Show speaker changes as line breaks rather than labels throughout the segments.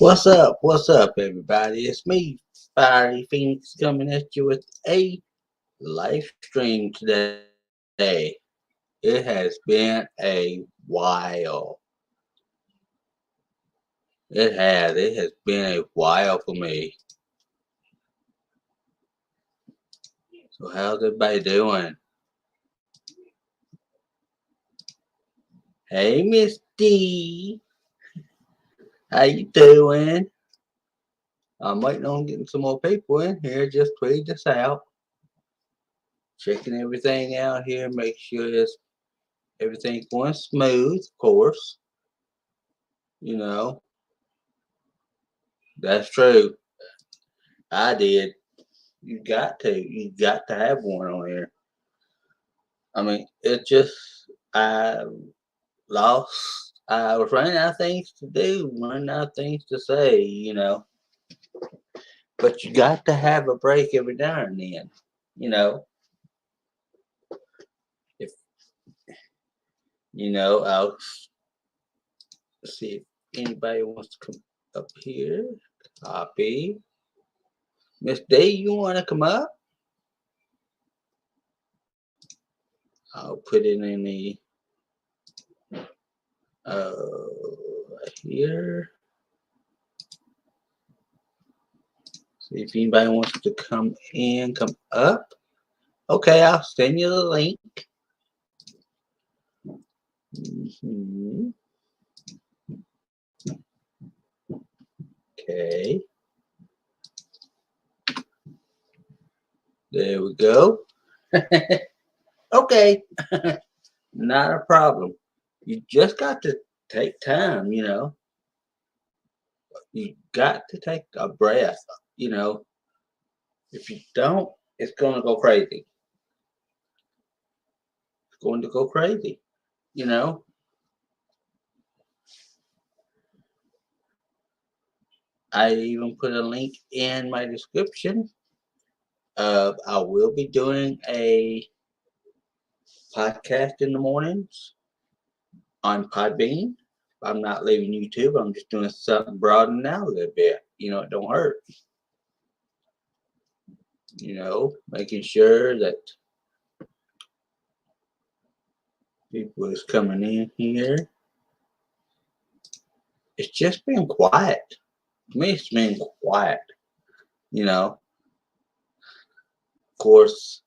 What's up? What's up, everybody? It's me, Fiery Phoenix, coming at you with a live stream today. It has been a while. It has. It has been a while for me. So how's everybody doing? Hey, Miss D. How you doing? I'm waiting on getting some more people in here. Just tweet this out. Checking everything out here. Make sure everything's going smooth, of course. You know, that's true. I did. You got to. You got to have one on here. I mean, it just, I lost. I was running out of things to do, running out of things to say. But you got to have a break every now and then. You know, if, I'll see if anybody wants to come up here. Copy. Miss D, you want to come up? I'll put it in the right here. See if anybody wants to come in, come up. Okay, I'll send you the link. Mm-hmm. Okay. There we go. Okay. Not a problem. You just got to take time. You got to take a breath. If you don't, it's going to go crazy. It's going to go crazy. I even put a link in my description of I will be doing a podcast in the mornings on Podbean. I'm not leaving YouTube. I'm just doing something broadening out a little bit. It don't hurt. Making sure that people is coming in here. It's just been quiet. To me, it's been quiet. Of course,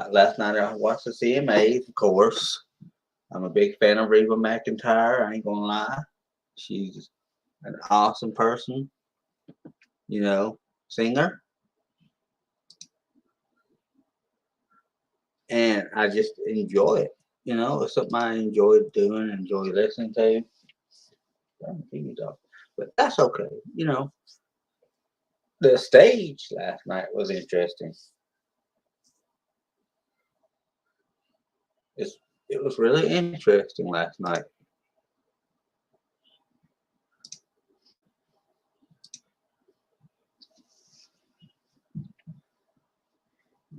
last night I watched the CMAs, of course. I'm a big fan of Reba McEntire, I ain't gonna lie. She's an awesome person, singer. And I just enjoy it. It's something I enjoy doing, enjoy listening to. But that's okay. The stage last night was interesting. It was really interesting last night.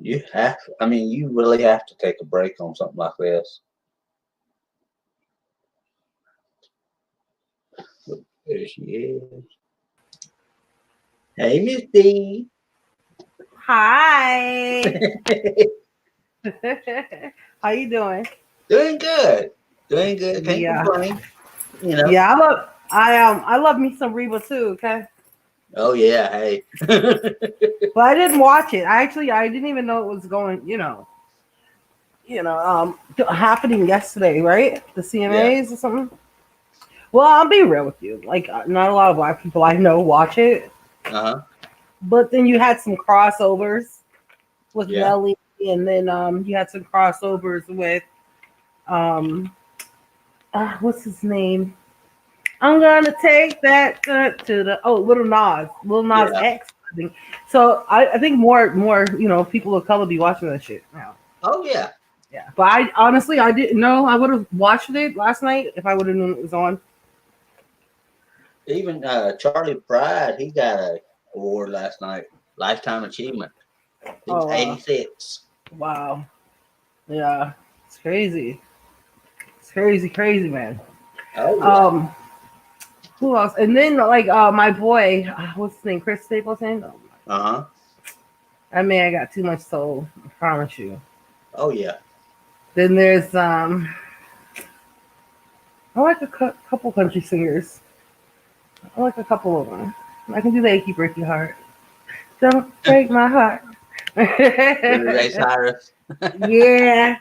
You really have to take a break on something like this. There she is. Hey, Miss D.
Hi. How you doing?
Doing good. Doing good. Can't
Yeah.
complain.
Yeah, I love me some Reba too, okay?
Oh yeah, hey.
But I didn't watch it. I didn't even know it was going, happening yesterday, right? The
Yeah.
CMAs or something. Well, I'll be real with you. Like, not a lot of black people I know watch it.
Uh-huh.
But then you had some crossovers with
Yeah.
Nelly, and then you had some crossovers with um what's his name? I'm gonna take that to the Little Nas
Yeah.
X. I think so. I think more people of color be watching that shit now.
Oh yeah.
Yeah, but I honestly I didn't know. I would have watched it last night if I would have known it was on.
Even Charlie Pride, he got a award last night. Lifetime Achievement. He was
Oh
86.
wow, yeah, it's crazy. It's crazy, man.
Oh yeah.
Um, Who else? And then like my boy, what's his name? Chris Stapleton. Oh,
Uh-huh.
that man got too much soul. I promise you.
Oh yeah.
Then there's I like a couple country singers. I like a couple of them. I can do the achy breaky heart. Don't break my heart.
Ray Cyrus.
Yeah,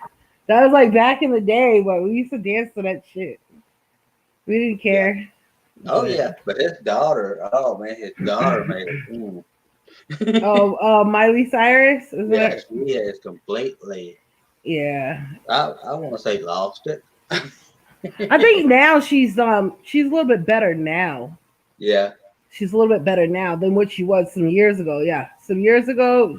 that was like back in the day, but we used to dance to that shit. We didn't
Yeah.
care.
Oh
But
yeah. But his daughter, oh man, his daughter made it. Ooh.
oh, Miley Cyrus, isn't
Yeah,
it?
she has completely.
Yeah,
I want to say lost it.
I think now she's a little bit better now.
Yeah.
She's a little bit better now than what she was some years ago. Yeah, some years ago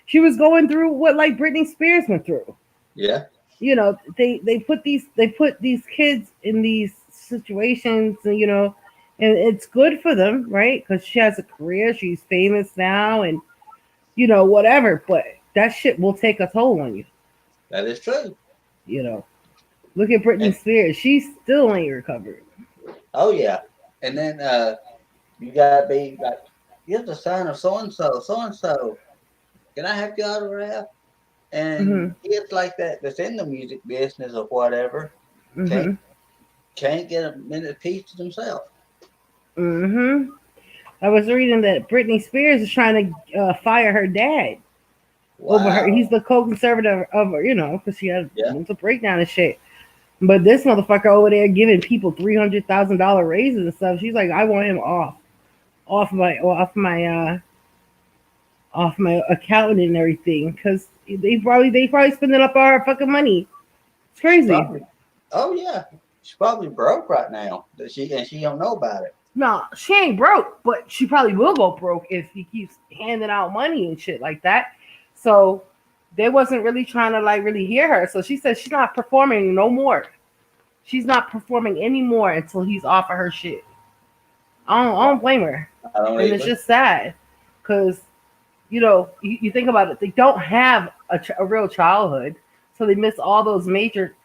she was going through what like Britney Spears went through.
Yeah.
You know, they put these kids in these situations, and and it's good for them, right? Because she has a career, she's famous now, and whatever. But that shit will take a toll on you.
That is true.
You know, look at Britney
And
Spears; she still ain't recovered.
oh yeah. And then you gotta be like, you're the son of so and so, so and so. Can I have your autograph? And
Mhm.
kids like that that's in the music business or whatever can't
Mhm.
can't get a minute piece to themselves.
Mhm. I was reading that Britney Spears is trying to fire her dad over her.
Wow.
He's the co-conservator of her, because she had
Yeah.
mental breakdown and shit. But this motherfucker over there giving people $300,000 raises and stuff. She's like, I want him off my account and everything, because they probably spending up all her fucking money. It's crazy.
Probably. Oh yeah. She's probably broke right now. She don't know about it.
No, she ain't broke, but she probably will go broke if he keeps handing out money and shit like that. So they wasn't really trying to like really hear her. So she said she's not performing no more. She's not performing anymore until he's off of her shit. I don't blame her,
I don't
and it's
even.
just sad because you think about it. They don't have a real childhood, so they miss all those major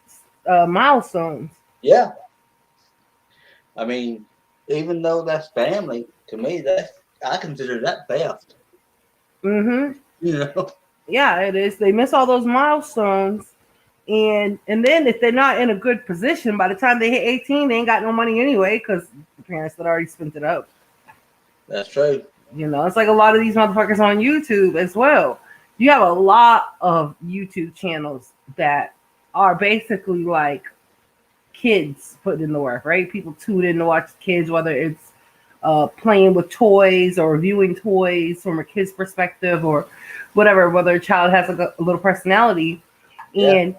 milestones.
Yeah. I mean, even though that's family, to me that's I consider that theft.
Hmm.
You know?
Yeah, it is. They miss all those milestones, and then if they're not in a good position by the time they hit 18, they ain't got no money anyway because the parents had already spent it up.
That's true.
It's like a lot of these motherfuckers on YouTube as well. You have a lot of YouTube channels that are basically like kids putting in the work, right? People tune in to watch kids, whether it's playing with toys or viewing toys from a kid's perspective or whatever, whether a child has a little personality.
Yeah.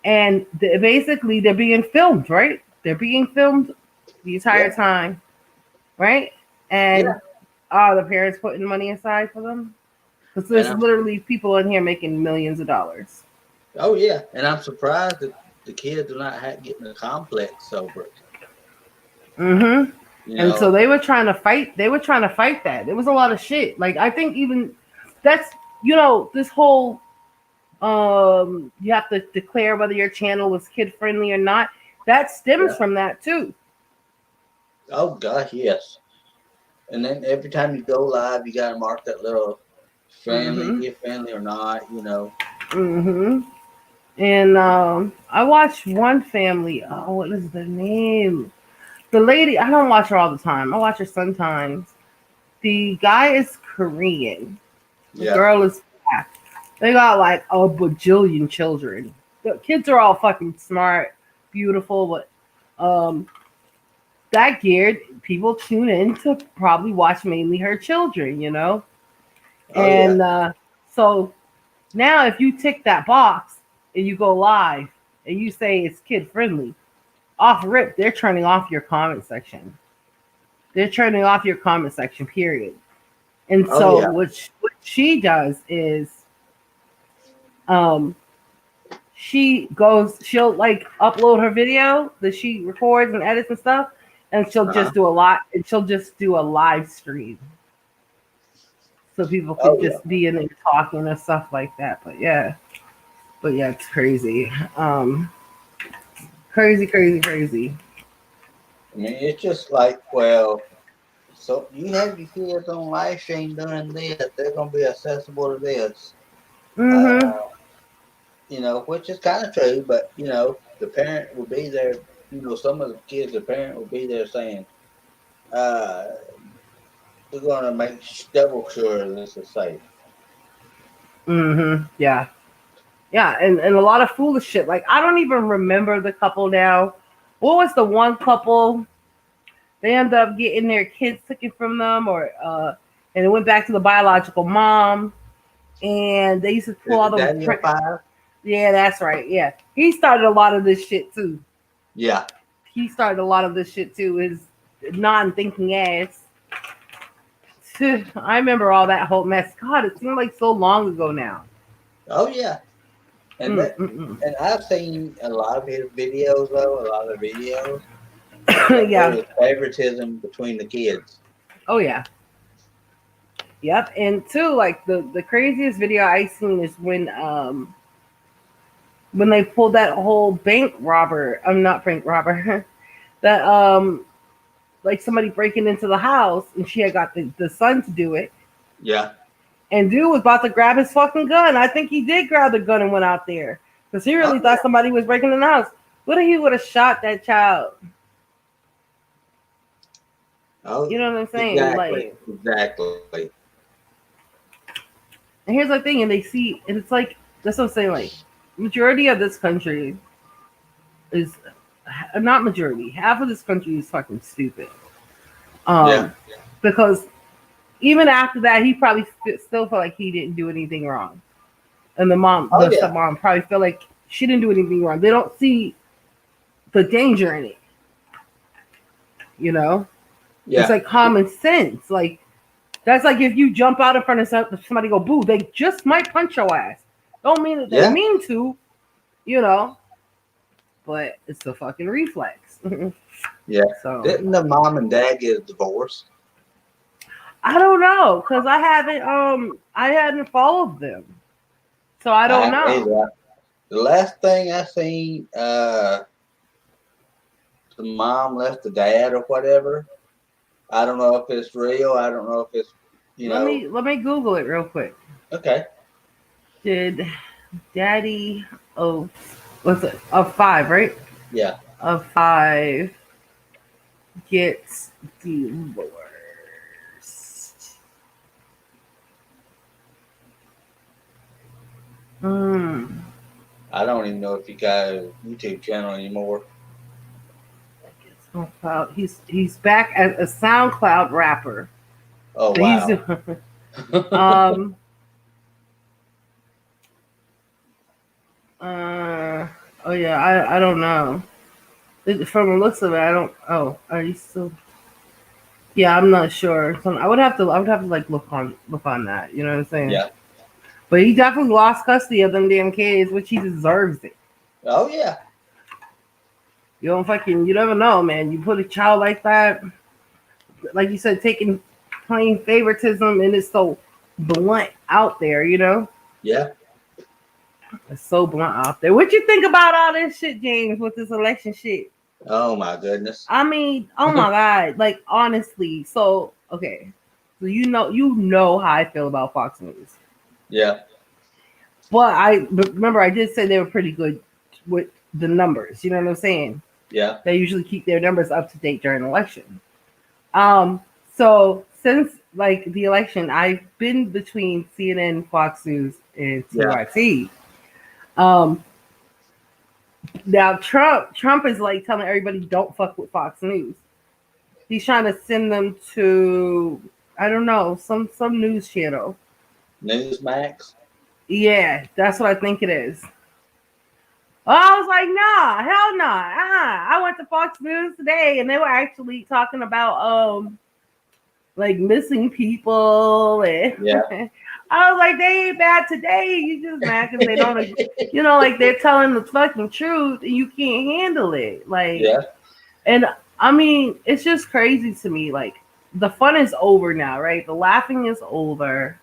And basically they're being filmed, right? They're being filmed the entire
Yeah.
time, right?
Yeah.
And are the parents putting money aside for them? Because
And
there's
I'm
literally people in here making millions of dollars.
oh yeah. And I'm surprised that the kids are not getting a complex over it.
Mm-hmm.
You
And so
know?
they were trying to fight. They were trying to fight that. It was a lot of shit. Like I think even that's this whole you have to declare whether your channel was kid friendly or not. That stems
Yeah.
from that too.
Oh gosh, yes. And then every time you go live, you gotta mark that little family,
Mm-hmm.
kid friendly or not. You know?
Mm-hmm. And I watched one family. Oh, what is the name? The lady. I don't watch her all the time. I watch her sometimes. The guy is Korean. The
Yeah.
girl is black. They got like a bajillion children. The kids are all fucking smart, beautiful, but um, that geared people tune in to probably watch mainly her children.
Oh yeah.
And so now, if you tick that box and you go live and you say it's kid friendly, off rip, they're turning off your comment section. They're turning off your comment section, period. And
Oh
so
yeah.
what she does is um she'll like upload her video that she records and edits and stuff, and
Uh-huh.
she'll just do a live stream so people can
Oh yeah.
just be in there talking and stuff like that. But yeah, it's crazy. Crazy, crazy, crazy.
I mean, it's just like, well, so you have your kids on live stream doing this, they're gonna be accessible to this.
Mm-hmm.
Uh, which is kind of true, but the parent will be there. Some of the kids, the parent will be there saying, uh, "We're gonna make double sure this is safe."
Mm-hmm. Yeah. Yeah, and a lot of foolish shit. Like I don't even remember the couple now. What was the one couple? They ended up getting their kids taken from them, or and it went back to the biological mom. And they used to pull
Is
all
it
them.
Daddy of Five?
Yeah, that's right. Yeah, he started a lot of this shit too.
Yeah.
He started a lot of this shit too. His non-thinking ass. I remember all that whole mess. God, it seemed like so long ago now.
Oh yeah. And that,
Mm-mm-mm.
and I've seen a lot of his videos though. A lot of videos that there
Yeah.
was favoritism between the kids.
Oh yeah. Yep. And two, like the craziest video I seen is when they pulled that whole bank robber. I'm not bank robber. that like somebody breaking into the house and she had got the son to do it.
Yeah.
And dude was about to grab his fucking gun. I think he did grab the gun and went out there because he really
Oh yeah.
thought somebody was breaking in the house. What if he would have shot that child?
Oh,
You know what I'm saying?
exactly.
Like,
Exactly.
and here's the thing, and they see, and it's like that's what I'm saying. Like, majority of this country is not majority. Half of this country is fucking stupid.
Yeah.
Because even after that, he probably still felt like he didn't do anything wrong, and
Oh
the
yeah.
stepmom, probably felt like she didn't do anything wrong. They don't see the danger in it. You know, it's
Yeah.
like common sense. Like that's like if you jump out in front of somebody, go boo, they just might punch your ass. Don't mean that they
Yeah.
mean to, you know, but it's a fucking reflex.
Yeah.
So
Didn't the mom and dad get a divorce?
I don't know because I hadn't followed them, so I
I
don't
haven't
know.
either. The last thing I seen, the mom left the dad or whatever. I don't know if it's real. I don't know if it's, you know.
Let me Google it real quick.
Okay.
Did Daddy of what's it of five, right?
Yeah.
Of five gets divorced. Hmm.
I don't even know if he got a YouTube channel anymore.
SoundCloud. He's back as a SoundCloud rapper.
Oh
So he's
wow.
um oh yeah, I don't know. From the looks of it, I don't. Oh, are you still? Yeah, I'm not sure. So I would have to like look on that. You know what I'm saying?
Yeah.
But he definitely lost custody of them damn kids, which he deserves it.
Oh yeah.
You never know, man. You put a child like that, like you said, taking plain favoritism, and it's so blunt out there. You know,
Yeah.
it's so blunt out there. What you think about all this shit, James, with this election shit?
Oh my goodness.
I mean, oh my god, like honestly. So okay, so you know how I feel about Fox News,
Yeah.
but remember I did say they were pretty good with the numbers. You know what I'm saying?
Yeah.
They usually keep their numbers up to date during election. So since like the election, I've been between CNN, Fox News, and TYT. Now Trump is like telling everybody don't fuck with Fox News. He's trying to send them to I don't know some news channel.
Newsmax.
Yeah, that's what I think it is. I was like, nah, hell no. I went to Fox News today, and they were actually talking about like missing people, and
Yeah.
I was like, they ain't bad today. You just mad because they don't, like they're telling the fucking truth, and you can't handle it. Like,
Yeah.
and I mean, it's just crazy to me. Like, the fun is over now, right? The laughing is over.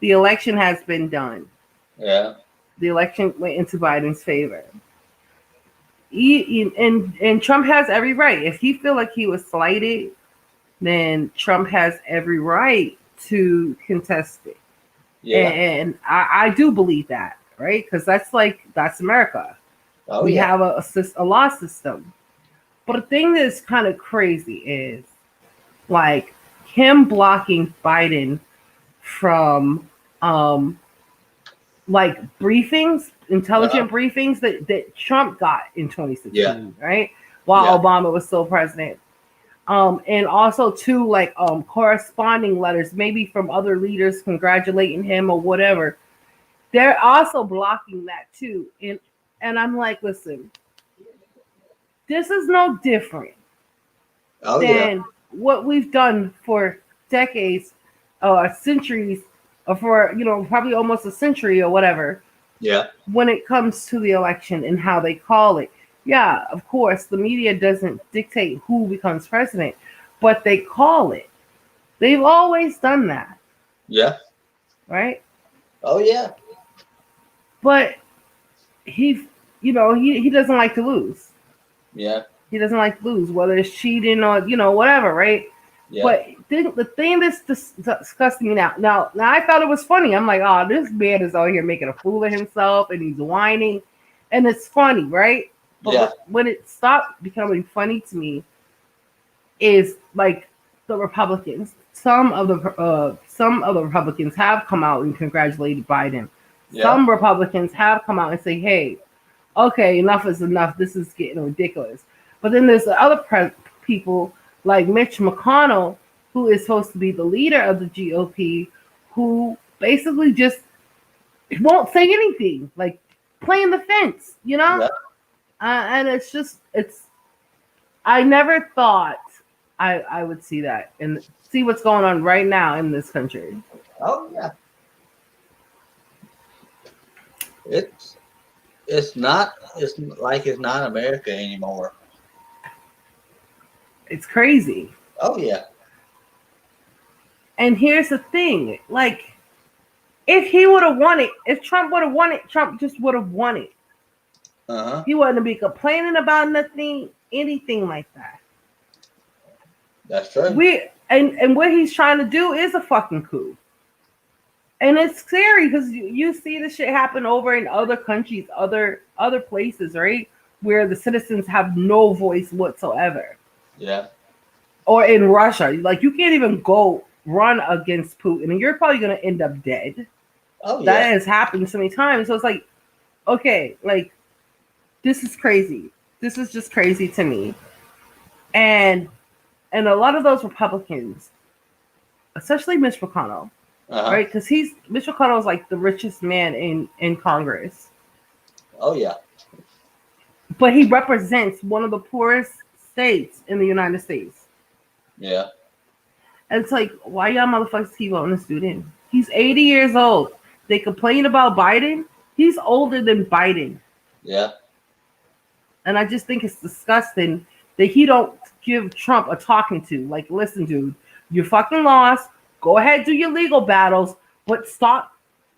The election has been done.
Yeah.
The election went into Biden's favor. And Trump has every right. If he feel like he was slighted, then Trump has every right to contest it.
Yeah.
And I do believe that, right? Because that's America.
Oh
We
yeah.
have a law system. But the thing that's kind of crazy is like him blocking Biden from like briefings, intelligent briefings that Trump got in 2016, right? While Obama was still president. And also too, like corresponding letters, maybe from other leaders congratulating him or whatever. They're also blocking that too. And I'm like, listen, this is no different than what we've done for decades or centuries, or for probably almost a century or whatever.
Yeah.
When it comes to the election and how they call it. Yeah, of course, the media doesn't dictate who becomes president, but they call it. They've always done that.
Yeah.
Right?
Oh yeah.
But he doesn't like to lose.
Yeah.
He doesn't like to lose, whether it's cheating or whatever, right?
Yeah.
But the thing that's disgusting me now I thought it was funny. I'm like, oh, this man is out here making a fool of himself and he's whining, and it's funny, right? But when it stopped becoming funny to me is like the Republicans. Some of the Republicans have come out and congratulated Biden.
Yeah.
Some Republicans have come out and say, hey, okay, enough is enough. This is getting ridiculous. But then there's the other people like Mitch McConnell, who is supposed to be the leader of the GOP, who basically just won't say anything, like playing the fence,
Yeah.
And I never thought I would see that and see what's going on right now in this country.
Oh yeah. It's not America anymore.
It's crazy.
Oh yeah.
And here's the thing, like, if he would have won it, if Trump would have won it, Trump just would have won it. He wouldn't be complaining about nothing, anything like that.
That's true.
And what he's trying to do is a fucking coup. And it's scary because you see this shit happen over in other countries, other places, right? Where the citizens have no voice whatsoever.
Yeah.
Or in Russia, like you can't even go run against Putin, and you're probably gonna end up dead.
Oh yeah.
That has happened so many times. So it's like, okay, like this is crazy. This is just crazy to me. And a lot of those Republicans, especially Mitch McConnell, right? Because Mitch McConnell is like the richest man in Congress.
Oh yeah.
But he represents one of the poorest states in the United States.
Yeah.
And it's like, why y'all motherfuckers keep voting this dude in? He's 80 years old. They complain about Biden. He's older than Biden.
Yeah.
And I just think it's disgusting that he don't give Trump a talking to. Like, listen, dude, you fucking lost. Go ahead, do your legal battles, but stop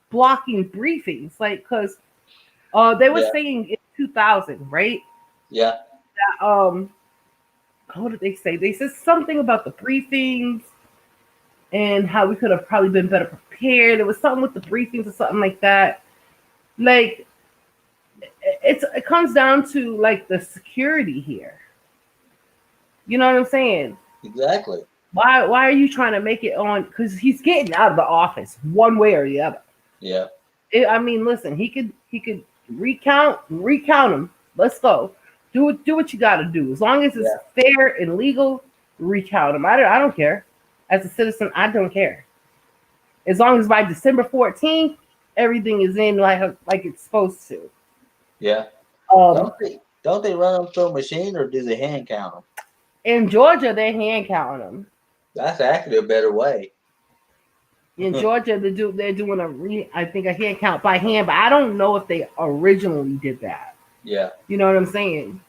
blocking briefings. Like, because they were saying in 2000, right?
Yeah.
That, what did they say? They said something about the briefings and how we could have probably been better prepared. It was something with the briefings or something like that. Like, it comes down to like the security here. You know what I'm saying?
Exactly.
Why are you trying to make it on? Because he's getting out of the office one way or the other.
Yeah.
I mean, listen, he could recount them. Let's go. Do what you got to do. As long as it's fair and legal, recount them. I don't care. As a citizen, I don't care. As long as by December 14th, everything is in like it's supposed to.
Yeah. Don't they run them through a machine, or do they hand count them?
In Georgia, they hand counting them.
That's actually a better way.
In Georgia, they're doing I think a hand count by hand, but I don't know if they originally did that.
Yeah.
You know what I'm saying?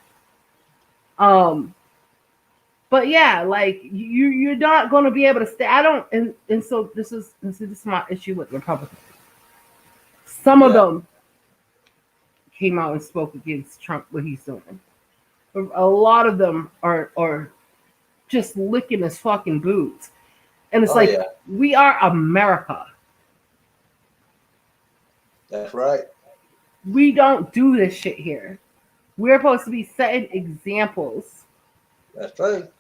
But yeah, like you're not going to be able to stay. I don't, and so this is my issue with Republicans. Some of them came out and spoke against Trump, what he's doing. A lot of them are just licking his fucking boots. And it's
Oh,
like,
yeah.
we are America.
That's right.
We don't do this shit here. We're supposed to be setting examples.
That's right.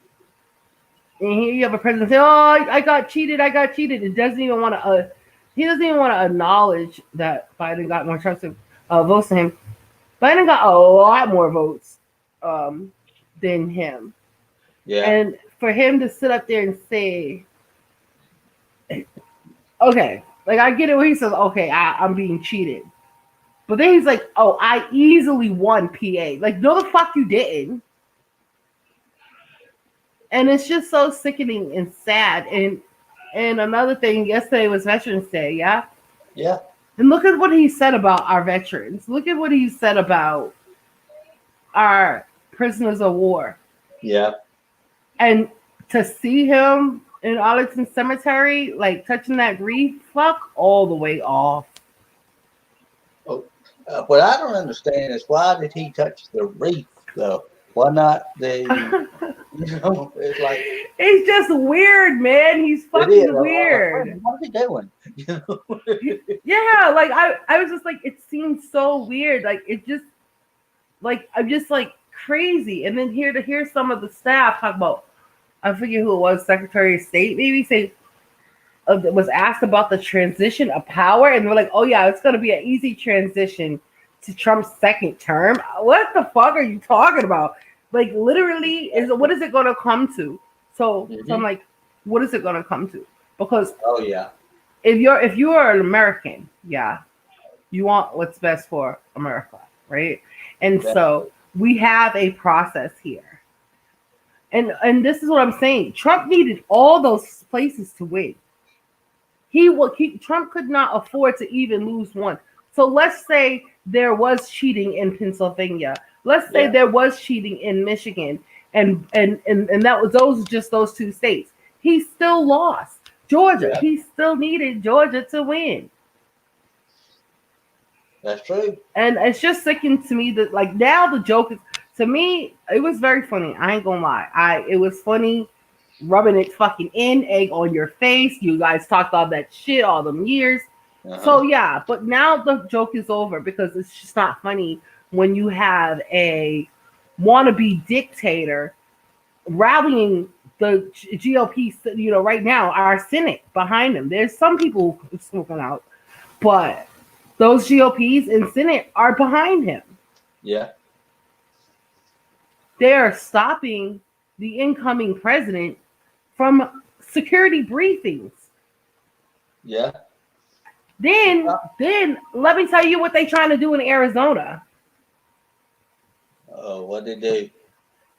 And here you have a president say, "Oh, I got cheated. I got cheated." It doesn't even want to. He doesn't even want to acknowledge that Biden got more votes than him. Biden got a lot more votes than him.
Yeah.
And for him to sit up there and say, "Okay," like I get it when he says, "Okay, I'm being cheated," but then he's like, "Oh, I easily won PA." Like, no, the fuck you didn't. And it's just so sickening and sad. And another thing, yesterday was Veterans Day, yeah?
Yeah.
And look at what he said about our veterans. Look at what he said about our prisoners of war.
Yeah.
And to see him in Arlington Cemetery, like touching that grief, fuck all the way off.
What I don't understand is why did he touch the reef though? Why not the? It's like
It's just weird, man. He's
it
fucking
is.
weird.
What is he doing?
Yeah, like I was just like, it seems so weird. Like it just, like I'm just like crazy. And then to hear some of the staff talk about, I forget who it was, Secretary of State maybe, say was asked about the transition of power, and they're like, "Oh yeah, it's gonna be an easy transition to Trump's second term." What the fuck are you talking about? Like literally, what is it gonna come to? So I'm like, what is it gonna come to? Because
Oh yeah.
if you are an American, yeah, you want what's best for America, right? And so we have a process here. And this is what I'm saying. Trump needed all those places to win. Trump could not afford to even lose one. So let's say there was cheating in Pennsylvania. Let's say there was cheating in Michigan, and that was those two states. He still lost. Georgia, he still needed Georgia to win.
That's true.
And it's just sickening to me that like now the joke is, to me, it was very funny. I ain't gonna lie. It was funny rubbing it fucking in, egg on your face. You guys talked all that shit all them years. So yeah, but now the joke is over because it's just not funny when you have a wannabe dictator rallying the GOP, right now, our Senate behind him. There's some people smoking out, but those GOPs in Senate are behind him.
Yeah.
They are stopping the incoming president from security briefings.
Yeah.
Then let me tell you what they're trying to do in Arizona.
Oh, what did they do?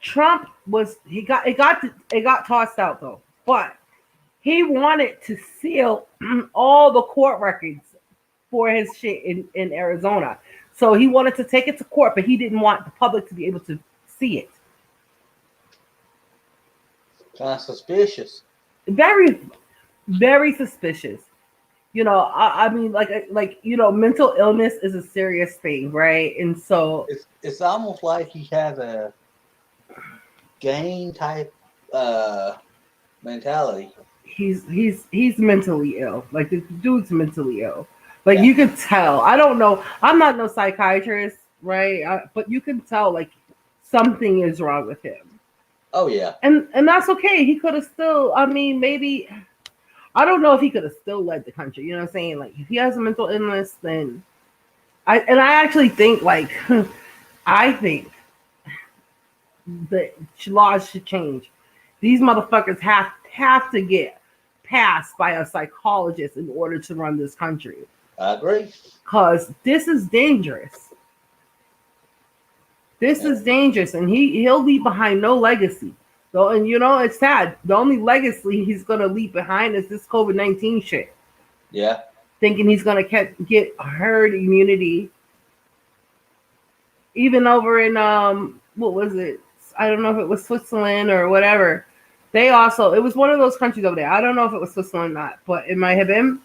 Trump got tossed out though, but he wanted to seal all the court records for his shit in Arizona. So he wanted to take it to court, but he didn't want the public to be able to see it.
Kind of suspicious.
Very, very suspicious. I mean, mental illness is a serious thing, right? And so
it's almost like he has a gang type mentality.
He's mentally ill. Like the dude's mentally ill. Like you could tell. I don't know. I'm not no psychiatrist, right? But you can tell like something is wrong with him.
Oh yeah.
And that's okay. He could have still. I mean, maybe. I don't know if he could have still led the country. You know what I'm saying? Like if he has a mental illness, then I actually think like I think the laws should change. These motherfuckers have to get passed by a psychologist in order to run this country.
I agree.
Because this is dangerous. This is dangerous, and he'll leave behind no legacy. So, and it's sad. The only legacy he's gonna leave behind is this COVID-19 shit.
Yeah.
Thinking he's gonna get herd immunity. Even over in what was it? I don't know if it was Switzerland or whatever. It was one of those countries over there. I don't know if it was Switzerland or not, but it might have been,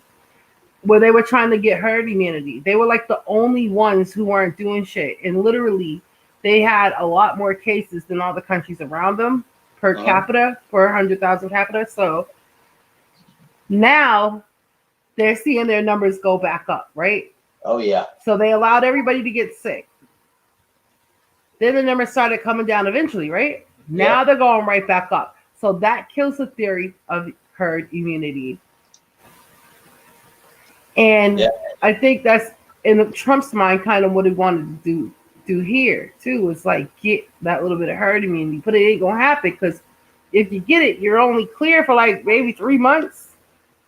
where they were trying to get herd immunity. They were like the only ones who weren't doing shit. And literally they had a lot more cases than all the countries around them per
Uh-huh.
capita, per 100,000 capita. So now they're seeing their numbers go back up, right?
Oh yeah.
So they allowed everybody to get sick. Then the numbers started coming down eventually, right? Now
Yeah.
they're going right back up. So that kills the theory of herd immunity. And
Yeah.
I think that's in Trump's mind kind of what he wanted to do here too. Is like get that little bit of herd immunity, but it ain't gonna happen because if you get it, you're only clear for like maybe 3 months.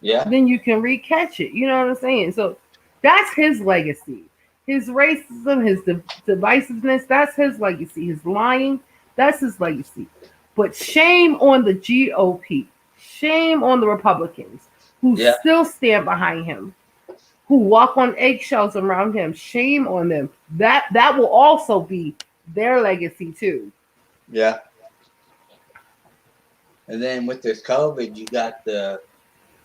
Yeah.
Then you can recatch it. You know what I'm saying? So that's his legacy. His racism, his divisiveness, that's his legacy. His lying, that's his legacy. But shame on the GOP. Shame on the Republicans who
Yeah.
still stand behind him, who walk on eggshells around him. Shame on them. That will also be their legacy too.
Yeah. And then with this COVID, you got the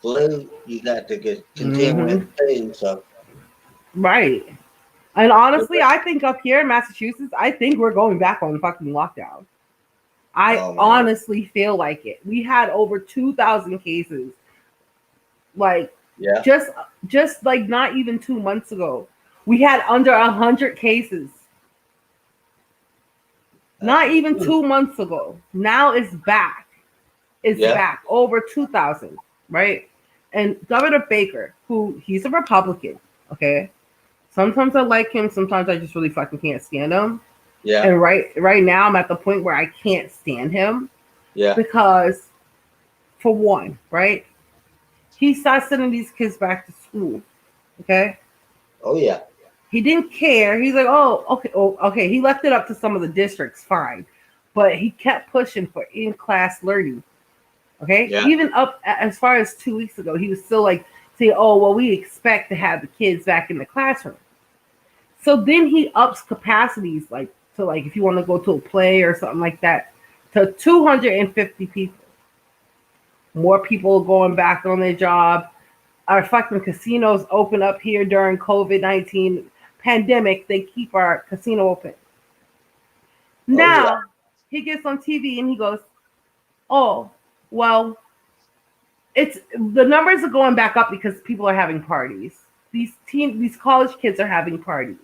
flu, you got to contend with too. So
Right. And honestly, I think up here in Massachusetts, I think we're going back on fucking lockdown. I
Oh, man.
honestly feel like it. We had over 2,000 cases, like
yeah.
just like not even 2 months ago. We had under 100 cases. Not even 2 months ago. Now it's back. It's
Yeah.
back over 2,000, right? And Governor Baker, who he's a Republican, okay. Sometimes I like him. Sometimes I just really fucking can't stand him.
Yeah.
And right now I'm at the point where I can't stand him
Yeah.
because, for one, right, he started sending these kids back to school. Okay,
Oh yeah.
he didn't care. He's like, okay. He left it up to some of the districts, fine, but he kept pushing for in-class learning. Okay,
Yeah.
even up as far as 2 weeks ago, he was still like saying, "Oh, well, we expect to have the kids back in the classroom." So then he ups capacities, like to like if you want to go to a play or something like that, to 250 people. More people going back on their job. Our fucking casinos open up here during COVID-19 pandemic. They keep our casino open. Now
yeah.
he gets on TV and he goes, "Oh, well, it's the numbers are going back up because people are having parties. These college kids are having parties."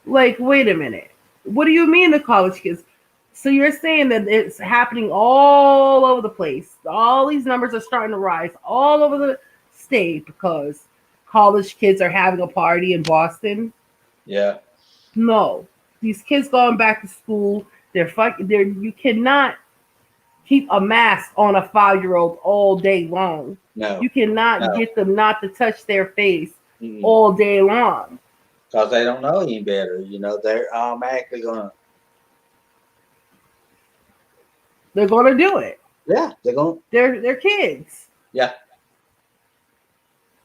Like, wait a minute. What do you mean the college kids? So you're saying that it's happening all over the place. All these numbers are starting to rise all over the state because college kids are having a party in Boston?
Yeah.
No. These kids going back to school, you cannot keep a mask on a 5-year-old all day long.
No.
You cannot
No.
get them not to touch their face
Mm-mm.
all day long.
Because they don't know any better. You know, they're automatically going to.
They're going to do it.
Yeah, they're going to.
They're kids.
Yeah.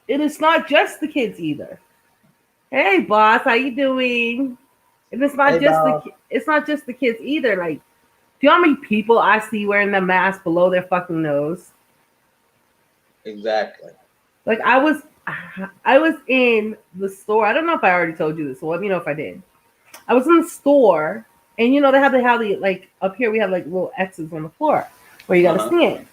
And it's not just the kids either. Hey, boss, how you doing? And it's not
Hey, boss.
it's not just the kids either. Like, do you know how many people I see wearing the mask below their fucking nose?
Exactly.
Like I was in the store. I don't know if I already told you this, so let me know if I did. I was in the store, and you know they have the like up here we have like little X's on the floor where you gotta stand.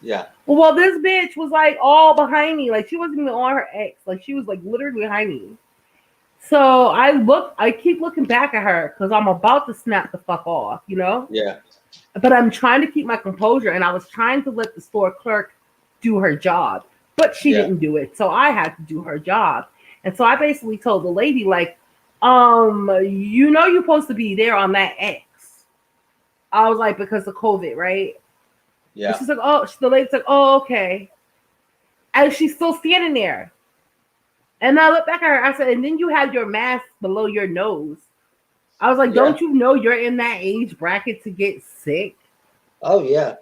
Yeah.
Well, this bitch was like all behind me, like she wasn't even on her X, like she was like literally behind me. So I keep looking back at her because I'm about to snap the fuck off, you know?
Yeah.
But I'm trying to keep my composure, and I was trying to let the store clerk do her job, but she didn't do it, so I had to do her job. And so I basically told the lady, like, you know you're supposed to be there on that X. I was like, because of COVID, right?
Yeah.
And she's like, oh, the lady's like, oh, okay. And she's still standing there. And I looked back at her, I said, and then you had your mask below your nose. I was like, don't you know you're in that age bracket to get sick?
Oh, yeah.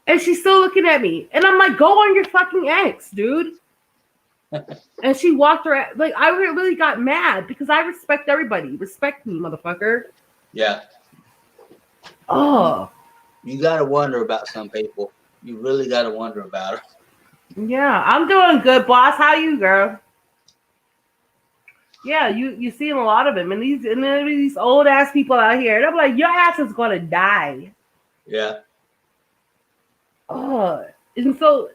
And she's still looking at me. And I'm like, go on your fucking X, dude. And she walked her, like, I really got mad because I respect everybody. Respect me, motherfucker.
Yeah.
Oh.
You got to wonder about some people. You really got to wonder about them.
Yeah, I'm doing good, boss. How you, girl? Yeah, you see a lot of them, and there are these old ass people out here. And I'm like, your ass is gonna die.
Yeah.
Oh, and so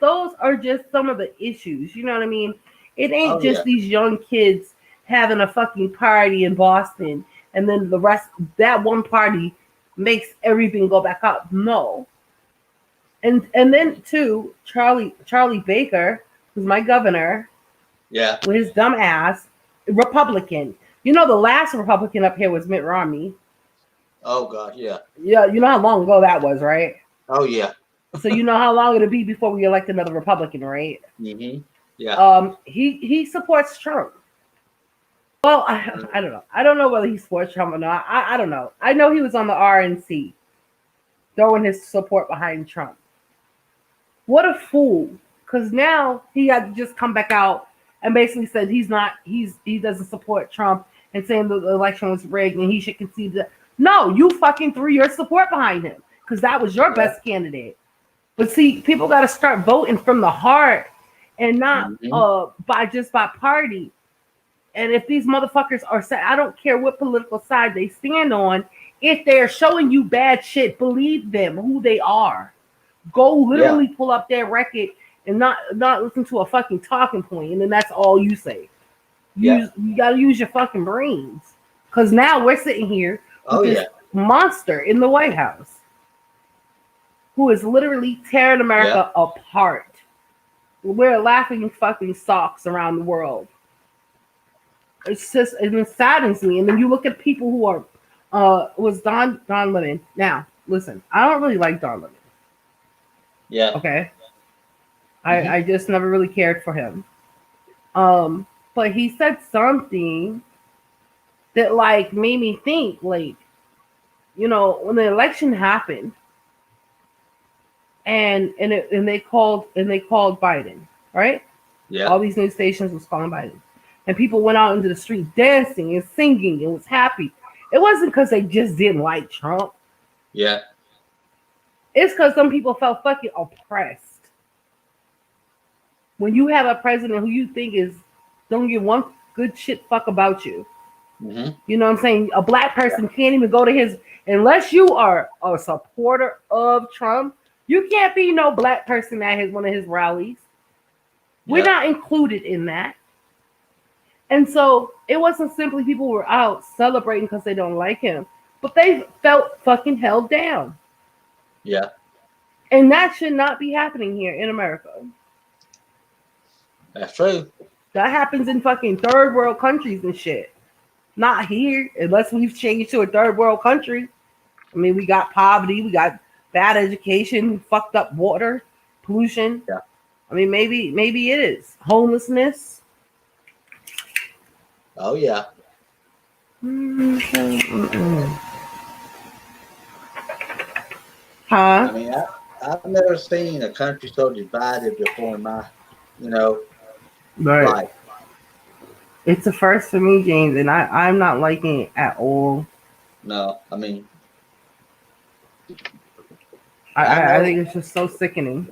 those are just some of the issues. You know what I mean? It ain't
Oh yeah.
just these young kids having a fucking party in Boston, and then the rest that one party makes everything go back up. No, and then too, Charlie Baker, who's my governor,
Yeah.
with his dumb ass, Republican. You know, the last Republican up here was Mitt Romney.
Oh gosh. Yeah.
Yeah, you know how long ago that was, right?
Oh yeah.
So you know how long it'll be before we elect another Republican, right?
Mm-hmm. Yeah.
He supports Trump. Well, I don't know. I don't know whether he supports Trump or not. I don't know. I know he was on the RNC, throwing his support behind Trump. What a fool! Because now he had to just come back out and basically said he doesn't support Trump and saying the election was rigged and he should concede that. No, you fucking threw your support behind him because that was your best candidate. But see, people got to start voting from the heart and not by party. And if these motherfuckers are saying, I don't care what political side they stand on, if they're showing you bad shit, believe them who they are. Go literally pull up their record and not listen to a fucking talking point, and then that's all you say. You gotta use your fucking brains. Cause now we're sitting here with this monster in the White House who is literally tearing America apart. We're laughing fucking socks around the world. It saddens me. And then you look at people who are was Don Lemon. Now, listen, I don't really like Don Lemon.
Yeah.
Okay. I just never really cared for him. But he said something that like made me think, like, you know, when the election happened and they called Biden, right?
Yeah.
All these news stations was calling Biden. And people went out into the street dancing and singing and was happy. It wasn't because they just didn't like Trump.
Yeah.
It's because some people felt fucking oppressed. When you have a president who you think don't give one good shit fuck about you.
Mm-hmm.
You know what I'm saying? A black person can't even go to his, unless you are a supporter of Trump, you can't be no black person at one of his rallies. We're not included in that. And so it wasn't simply people were out celebrating because they don't like him, but they felt fucking held down.
Yeah.
And that should not be happening here in America.
That's true.
That happens in fucking third world countries and shit. Not here, unless we've changed to a third world country. I mean, we got poverty, we got bad education, fucked up water, pollution.
Yeah.
I mean, maybe it is. Homelessness.
Oh yeah.
Huh?
I mean, I've never seen a country so divided before in my, life.
It's a first for me, James, and I'm not liking it at all.
No, I mean,
I think it's just so sickening.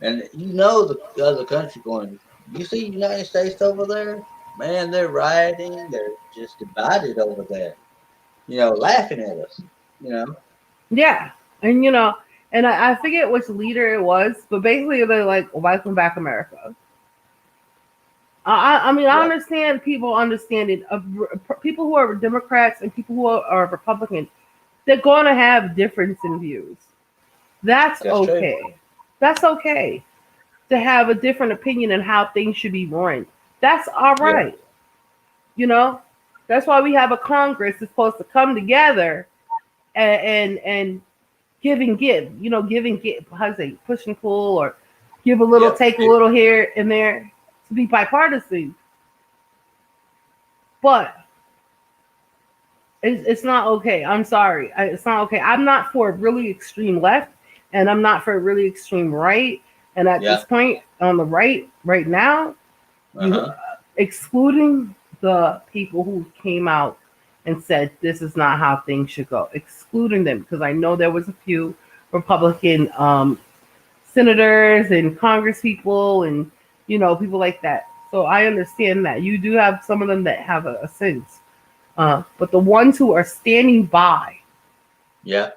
And the other country going, you see the United States over there? Man, they're rioting. They're just divided over there. Laughing at us.
Yeah. And I forget which leader it was, but basically they're like, welcome back, America. I understand people understand it. People who are Democrats and people who are Republicans, they're going to have difference in views. That's okay. True. That's okay to have a different opinion on how things should be run. That's all right. Yeah. That's why we have a Congress that's supposed to come together and give and give. Give and give. How to say, push and pull, or give a little, take a little here and there, to be bipartisan. But it's not okay. I'm sorry. It's not okay. I'm not for a really extreme left, and I'm not for a really extreme right. And at this point, on the right now, excluding the people who came out and said this is not how things should go, excluding them, because I know there was a few Republican senators and Congress people and people like that. So I understand that you do have some of them that have a sense, but the ones who are standing by,
Yeah.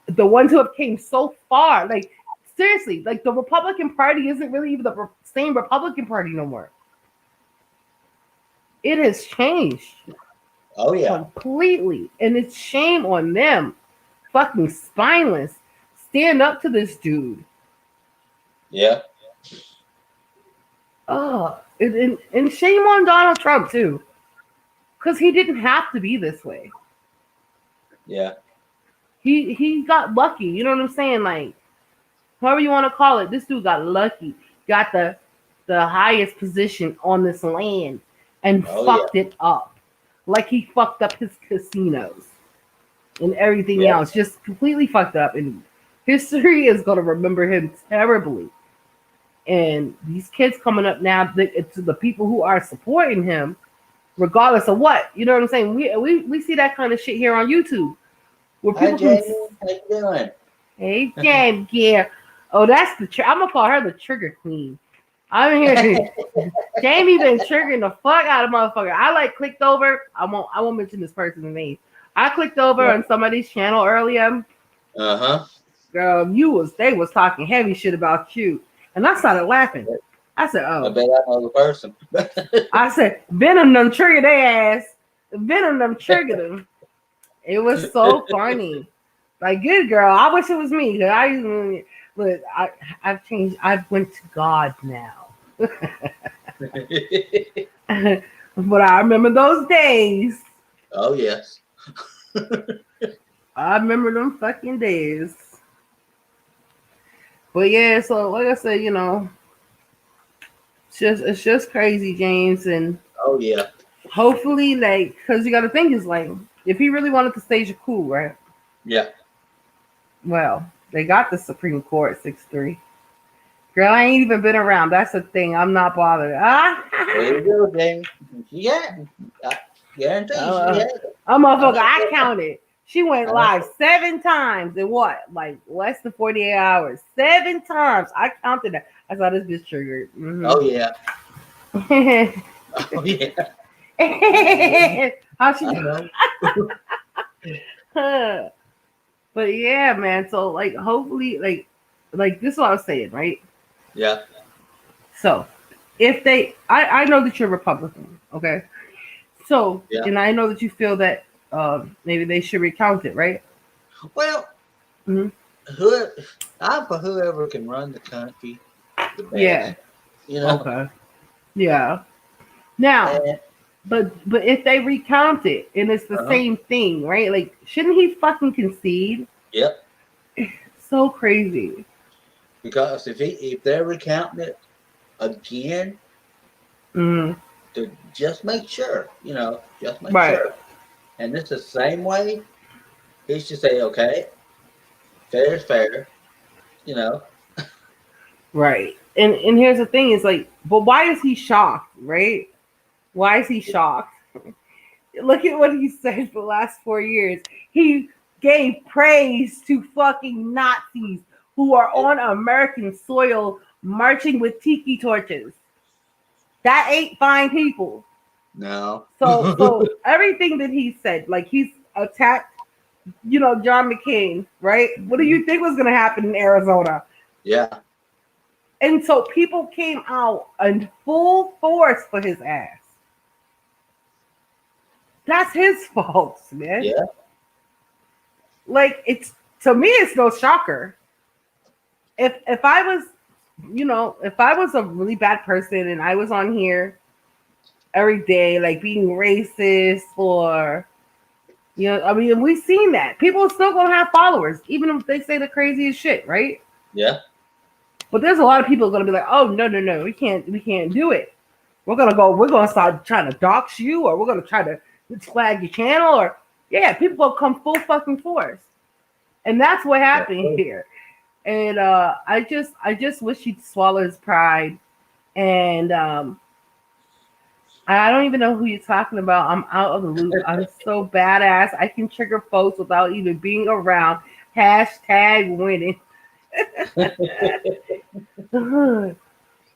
the ones who have came so far, like seriously, like the Republican Party isn't really even the same Republican Party no more. It has changed
Oh yeah.
completely, and it's shame on them. Fucking spineless. Stand up to this dude.
Yeah.
Oh, and shame on Donald Trump too, because he didn't have to be this way.
Yeah.
He got lucky. You know what I'm saying? Like however you want to call it, this dude got lucky. Got the highest position on this land and
Oh yeah.
fucked it up, like he fucked up his casinos and everything
Yeah.
else. Just completely fucked up, and history is gonna remember him terribly. And these kids coming up now, it's the people who are supporting him, regardless of what. You know what I'm saying? We see that kind of shit here on YouTube. Where
Hi
people can,
Jamie, how you doing?
hey James, yeah. Oh, that's I'm gonna call her the trigger queen. I'm here. Jamie been triggering the fuck out of motherfucker. I like clicked over. I won't mention this person's name. I clicked over on somebody's channel earlier.
Uh-huh.
Girl, they was talking heavy shit about you. And I started laughing. I said,
I
oh.
bet I know the person.
I said, Venom them triggered their ass. Venom them triggered them. It was so funny. Like, good girl. I wish it was me. Look, I've changed. I've went to God now. But I remember those days.
Oh yes.
I remember them fucking days. But yeah, so like I said, it's just crazy, James, and
Oh yeah.
hopefully, like, because you got to think is like, if he really wanted to stage a coup, right?
Yeah.
Well, they got the Supreme Court 6-3. Girl, I ain't even been around. That's the thing. I'm not bothered.
There you go, Jamie. Yeah. I guarantee you she had it.
A motherfucker, I counted. She went live 7 times in what? Like less than 48 hours. 7 times. I counted that. I saw this bitch triggered. Mm-hmm.
Oh yeah. Oh yeah.
How she
I know.
But yeah, man. So like hopefully like this is what I was saying, right?
Yeah.
So if I know that you're Republican, okay? So
Yeah.
and I know that you feel that maybe they should recount it, right?
Well,
Mhm.
I'm for whoever can run the country the best.
Yeah.
You know.
Okay. Yeah. Now,
And,
but if they recount it and it's the same thing, right? Like, shouldn't he fucking concede?
yep.
So crazy.
Because if they're recounting it again,
Mm.
to just make sure, just make
Right.
sure. And it's the same way. He should say, okay, fair is fair, you know.
Right. And here's the thing: is like, but why is he shocked? Right? Why is he shocked? Look at what he said for the last 4 years. He gave praise to fucking Nazis who are on American soil marching with tiki torches. That ain't fine people.
No.
So everything that he said, like he's attacked, John McCain, right? What do you think was gonna happen in Arizona?
Yeah.
And so people came out in full force for his ass. That's his fault, man.
Yeah.
Like to me, it's no shocker. If I was, if I was a really bad person and I was on here every day, like being racist or, I mean, we've seen that. People are still gonna have followers, even if they say the craziest shit, right?
Yeah.
But there's a lot of people gonna be like, oh no, we can't do it. We're gonna start trying to dox you, or we're gonna try to flag your channel, or people gonna come full fucking force. And that's what happened here. And I just wish he'd swallow his pride. And I don't even know who you're talking about. I'm out of the loop. I'm so badass. I can trigger folks without even being around. Hashtag winning.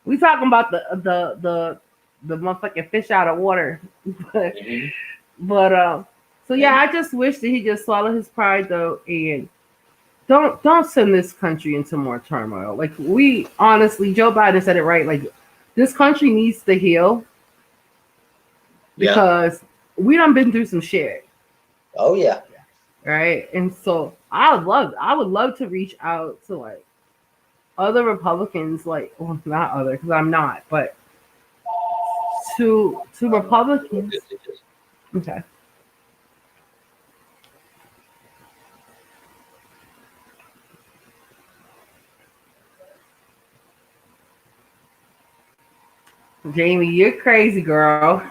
We talking about the motherfucking fish out of water. but
Mhm.
but so yeah, I just wish that he just swallowed his pride though, and don't send this country into more turmoil. Like we honestly, Joe Biden said it right. Like this country needs to heal
Yeah.
because we done been through some shit,
Oh yeah.
right? And so I would love to reach out to like other Republicans, like well, not other because I'm not, but to Republicans. Okay. Jamie, you're crazy, girl.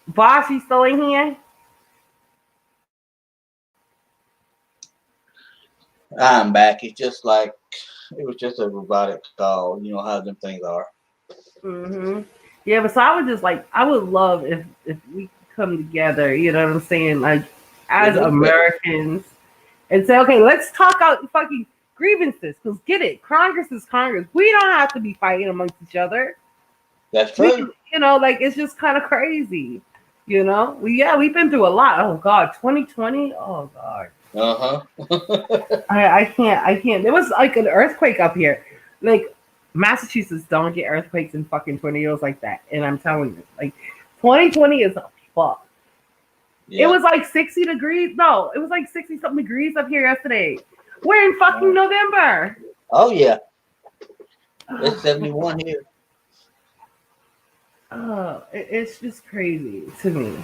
Boss, you still in here?
I'm back. It's just like it was just a robotic call. You know how them things are.
Hmm. Yeah, but so I would just like I would love if we could come together. You know what I'm saying? Like
We
as
need to.
Americans, and say, okay, let's talk out fucking grievances. Cause get it, Congress is Congress. We don't have to be fighting amongst each other.
That's
We,
true.
you know, like it's just kind of crazy. You know, we've been through a lot. Oh God, 2020. Oh God.
Uh-huh.
I can't. There was like an earthquake up here. Like Massachusetts don't get earthquakes and fucking tornadoes like that. And I'm telling you, like 2020 is a fuck. It
Yeah.
was like 60 degrees. No, it was like 60 something degrees up here yesterday. We're in fucking November.
Oh yeah. It's 71 here.
It's just crazy to me.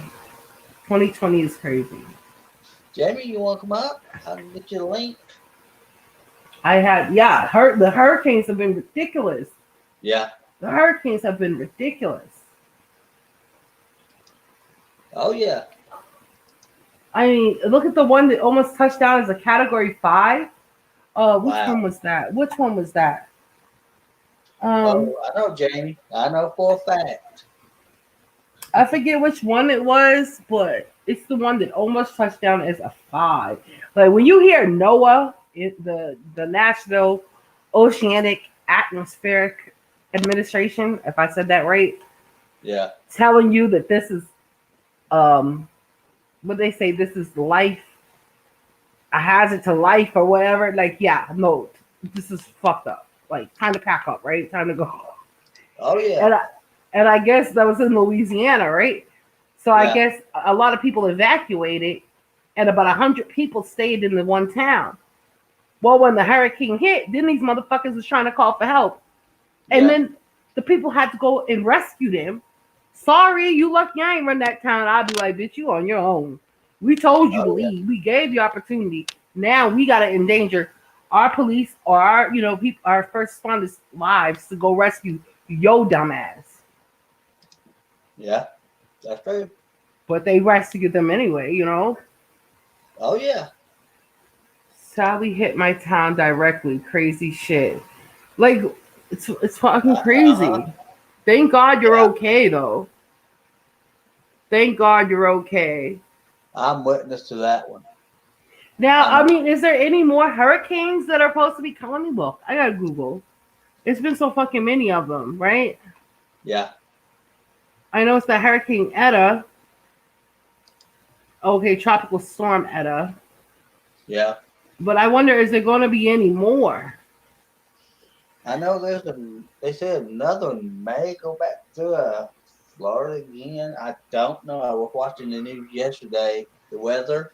2020 is crazy.
Jamie, you want to come up? I can get you the link.
The hurricanes have been ridiculous.
Yeah.
The hurricanes have been ridiculous.
Oh yeah.
I mean, look at the one that almost touched down as a category 5. Which
Wow.
one was that? Which one was that?
Oh, I know, Jamie. I know for a fact.
I forget which one it was, but it's the one that almost touched down as a 5. Like when you hear NOAA, the National Oceanic Atmospheric Administration, if I said that right,
Yeah.
telling you that this is what they say, this is life, a hazard to life or whatever. Like, yeah, no, this is fucked up. Like, time to pack up, right? Time to go.
Oh yeah.
And I guess that was in Louisiana, right? So I
Yeah.
guess a lot of people evacuated, and about 100 people stayed in the one town. Well, when the hurricane hit, then these motherfuckers was trying to call for help, and
Yeah.
then the people had to go and rescue them. Sorry, you lucky I ain't run that town. I'd be like, bitch, you on your own. We told you to
Oh yeah.
leave. We gave you opportunity. Now we gotta endanger our police or our, people, our first responders' lives to go rescue your dumbass.
Yeah. That's true.
But they rescued them anyway.
Oh yeah.
Sally hit my town directly. Crazy shit. Like it's fucking crazy.
Uh-huh.
Thank God you're
Yeah.
okay though. Thank God you're okay.
I'm witness to that one.
Now, I
I'm,
mean, is there any more hurricanes that are supposed to be coming? Look, I gotta Google. It's been so fucking many of them, right?
yeah.
I know it's the Hurricane Eta. Okay, Tropical Storm Eta.
Yeah.
But I wonder, is there going to be any more?
I know they said another one may go back to Florida again. I don't know. I was watching the news yesterday. The weather.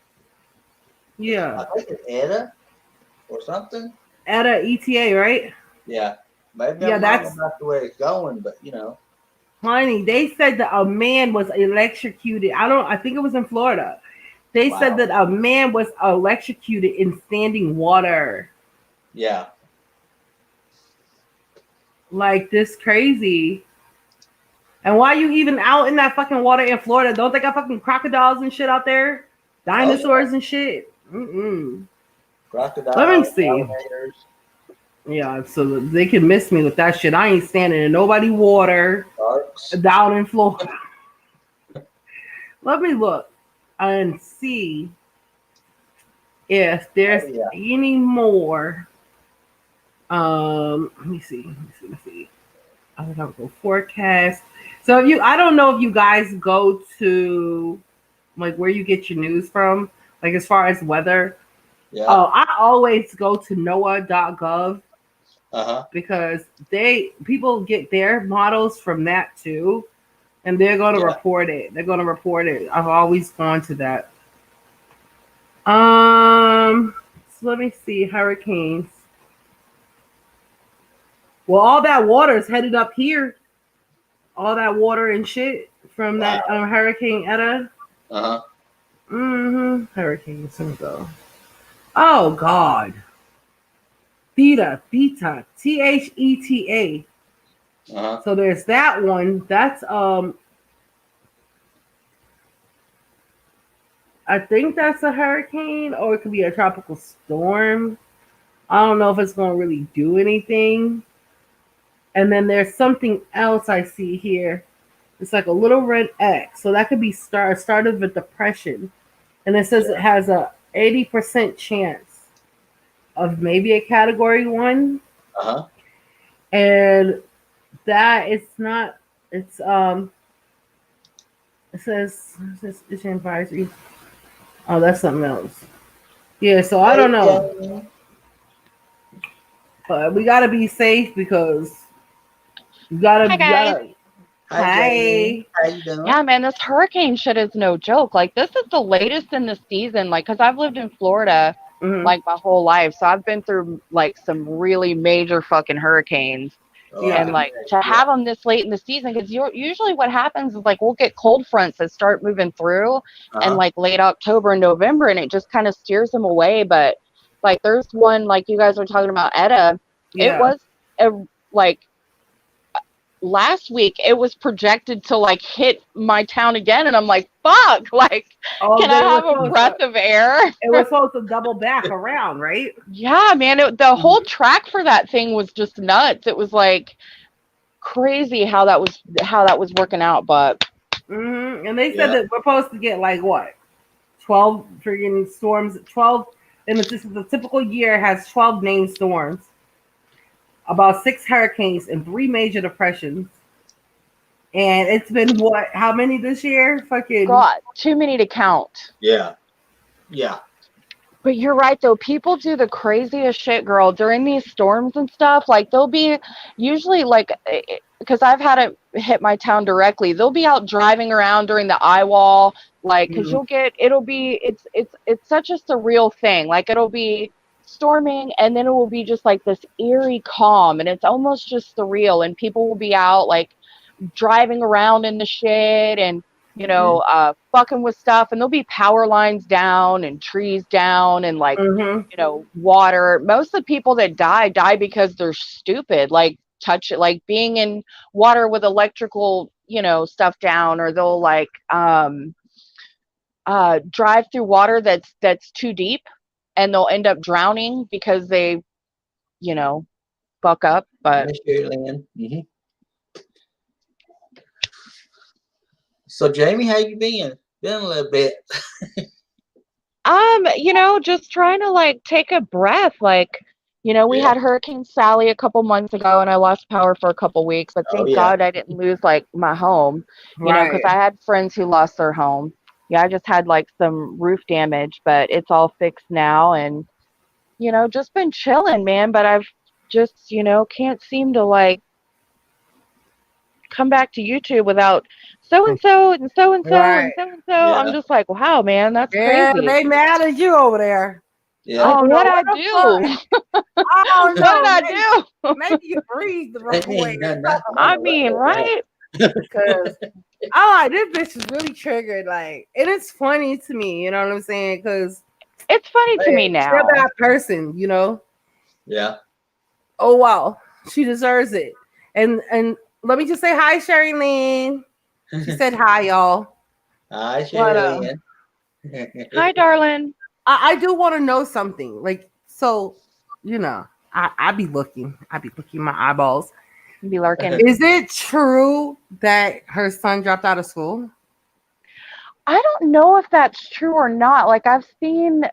Yeah,
I think it's Etta or something.
Eta ETA, right?
Yeah. Maybe
Yeah,
I'm wrong
that's
about the way it's going, but
funny. They said that a man was electrocuted. I think it was in Florida. They said
wow.
that a man was electrocuted in standing water.
Yeah.
Like this crazy. And why you even out in that fucking water in Florida? Don't they got fucking crocodiles and shit out there?
Oh yeah.
Dinosaurs and shit? Mm-mm. Let me
Crocodiles,
see.
alligators,
Yeah, so they can miss me with that shit. I ain't standing in nobody water
sharks.
down in Florida. Let me look and see if there's
Oh yeah.
any more. Let me see. I don't know, forecast. So if you, I don't know if you guys go to like where you get your news from, like as far as weather.
Yeah.
Oh, I always go to NOAA.gov
Uh-huh.
because people get their models from that too, and they're going to
Yeah.
report it. They're going to report it. I've always gone to that. So let me see hurricanes. Well, all that water is headed up here. All that water and shit from that
Wow.
Hurricane Eta.
Uh-huh.
Hurricanes. Here we go. Oh God. Theta, Theta.
Uh-huh.
So there's that one. That's I think that's a hurricane or it could be a tropical storm. I don't know if it's gonna really do anything. And then there's something else I see here. It's like a little red X. So that could be start of a depression. And it says it has a 80% chance of maybe a category 1.
Uh-huh.
And that it's not it's it says it's an advisory. Oh, that's something else. Yeah, so I don't know. But we gotta be safe because you gotta
Hi, guys.
Hi, Jamie.
Hi.
How you doing?
Yeah, man, this hurricane shit is no joke. Like, this is the latest in the season. Like, because I've lived in Florida,
Mhm.
like, my whole life. So I've been through, like, some really major fucking hurricanes.
Oh,
Yeah.
And, like, to have them this late in the season, because usually what happens is, like, we'll get cold fronts that start moving through
Uh-huh.
in, like, late October and November, and it just kind of steers them away. But, like, there's one, like you guys were talking about, Etta. It
Yeah.
was, like, last week it was projected to like hit my town again, and I'm like, fuck, like,
Oh,
can I have a breath of air?
It was supposed to double back around, right?
Yeah, man, the whole track for that thing was just nuts. It was like crazy how that was working out. But
And they said that we're supposed to get like what, 12 freaking storms. 12, and this is a typical year has 12 named storms, about 6 hurricanes, and 3 major depressions. And it's been what? How many this year? Fucking
God, too many to count.
Yeah. Yeah.
But you're right, though. People do the craziest shit, girl, during these storms and stuff. Like, they'll be usually like, because I've had it hit my town directly. They'll be out driving around during the eye wall, like, because it's such a surreal thing. Like, it'll be storming, and then it will be just like this eerie calm, and it's almost just surreal. And people will be out, like, driving around in the shit and fucking with stuff, and there'll be power lines down and trees down and like water. Most of the people that die because they're stupid, like touch it, like being in water with electrical stuff down, or they'll like drive through water that's too deep, and they'll end up drowning because they fuck up. But
Mm-hmm. So Jamie, how you been? Been a little bit.
Just trying to like take a breath. Like, we had Hurricane Sally a couple months ago, and I lost power for a couple weeks, but thank God I didn't lose like my home, because I had friends who lost their home. Yeah, I just had like some roof damage, but it's all fixed now, and just been chilling, man. But I've just, can't seem to like come back to YouTube without so and so and so and so and so and so. I'm just like, wow, man, that's crazy.
They mad at you over there.
Yeah.
Oh, what I do?
I don't know.
What did I do?
Maybe you breathe the wrong way.
I mean, right?
Because I like this bitch is really triggered. Like, and it's funny to me. You know what I'm saying? Because
it's funny to me now.
She's a bad person.
Yeah.
Oh wow, she deserves it. And let me just say hi, Sherry Lynn. She said hi, y'all.
Hi, Sherry
Lynn. Hi, darling.
I do want to know something. Like, so, I be looking. I be looking my eyeballs.
You be lurking.
Is it true that her son dropped out of school?
I don't know if that's true or not. Like, I've seen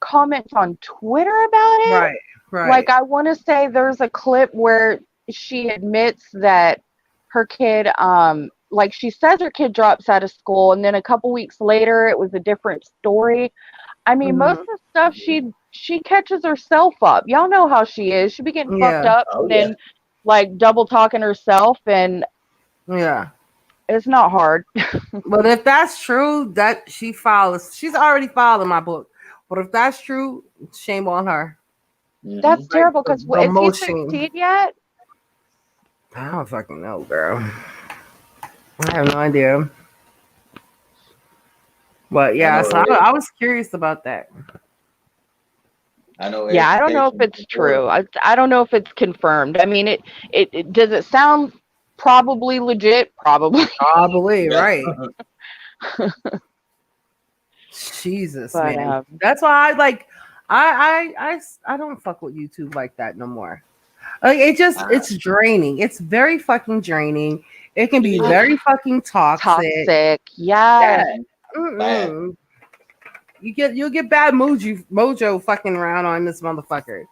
comments on Twitter about it.
Right.
Like, I want to say there's a clip where she admits that her kid, like she says her kid drops out of school, and then a couple weeks later it was a different story. I mean, most of the stuff she catches herself up. Y'all know how she is. She be getting fucked
Yeah.
up and then like double talking herself, and
Yeah.
it's not hard.
But if that's true, that she's already filed in my book. But if that's true, shame on her.
That's terrible. Because is he
Emotion.
16 yet?
I don't fucking know, girl. I have no idea. But yeah, so I was curious about that.
I know.
Yeah, I don't know if it's true. I don't know if it's confirmed. I mean, it does it sound probably legit? Probably.
Probably, right. Jesus,
But,
man. That's why I don't fuck with YouTube like that no more. Like it's draining. It's very fucking draining. It can be very fucking toxic.
Yeah.
You'll get bad mojo fucking around on this motherfucker.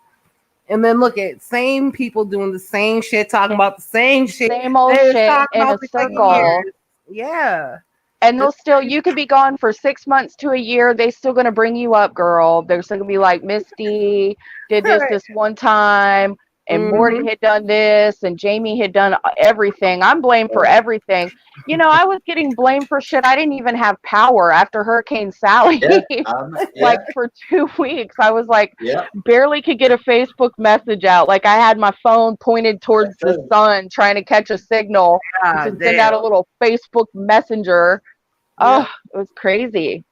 And then look at same people doing the same shit, talking about the same shit.
Same old shit in a circle.
Yeah.
And they'll still, you could be gone for 6 months to a year. They still going to bring you up, girl. They're still going to be like, Misty did this one time. And Morty had done this, and Jamie had done everything. I'm blamed for everything. You know, I was getting blamed for shit. I didn't even have power after Hurricane Sally. Like for 2 weeks, I was like, barely could get a Facebook message out. Like I had my phone pointed towards the sun, trying to catch a signal to send out a little Facebook Messenger. Oh, it was crazy.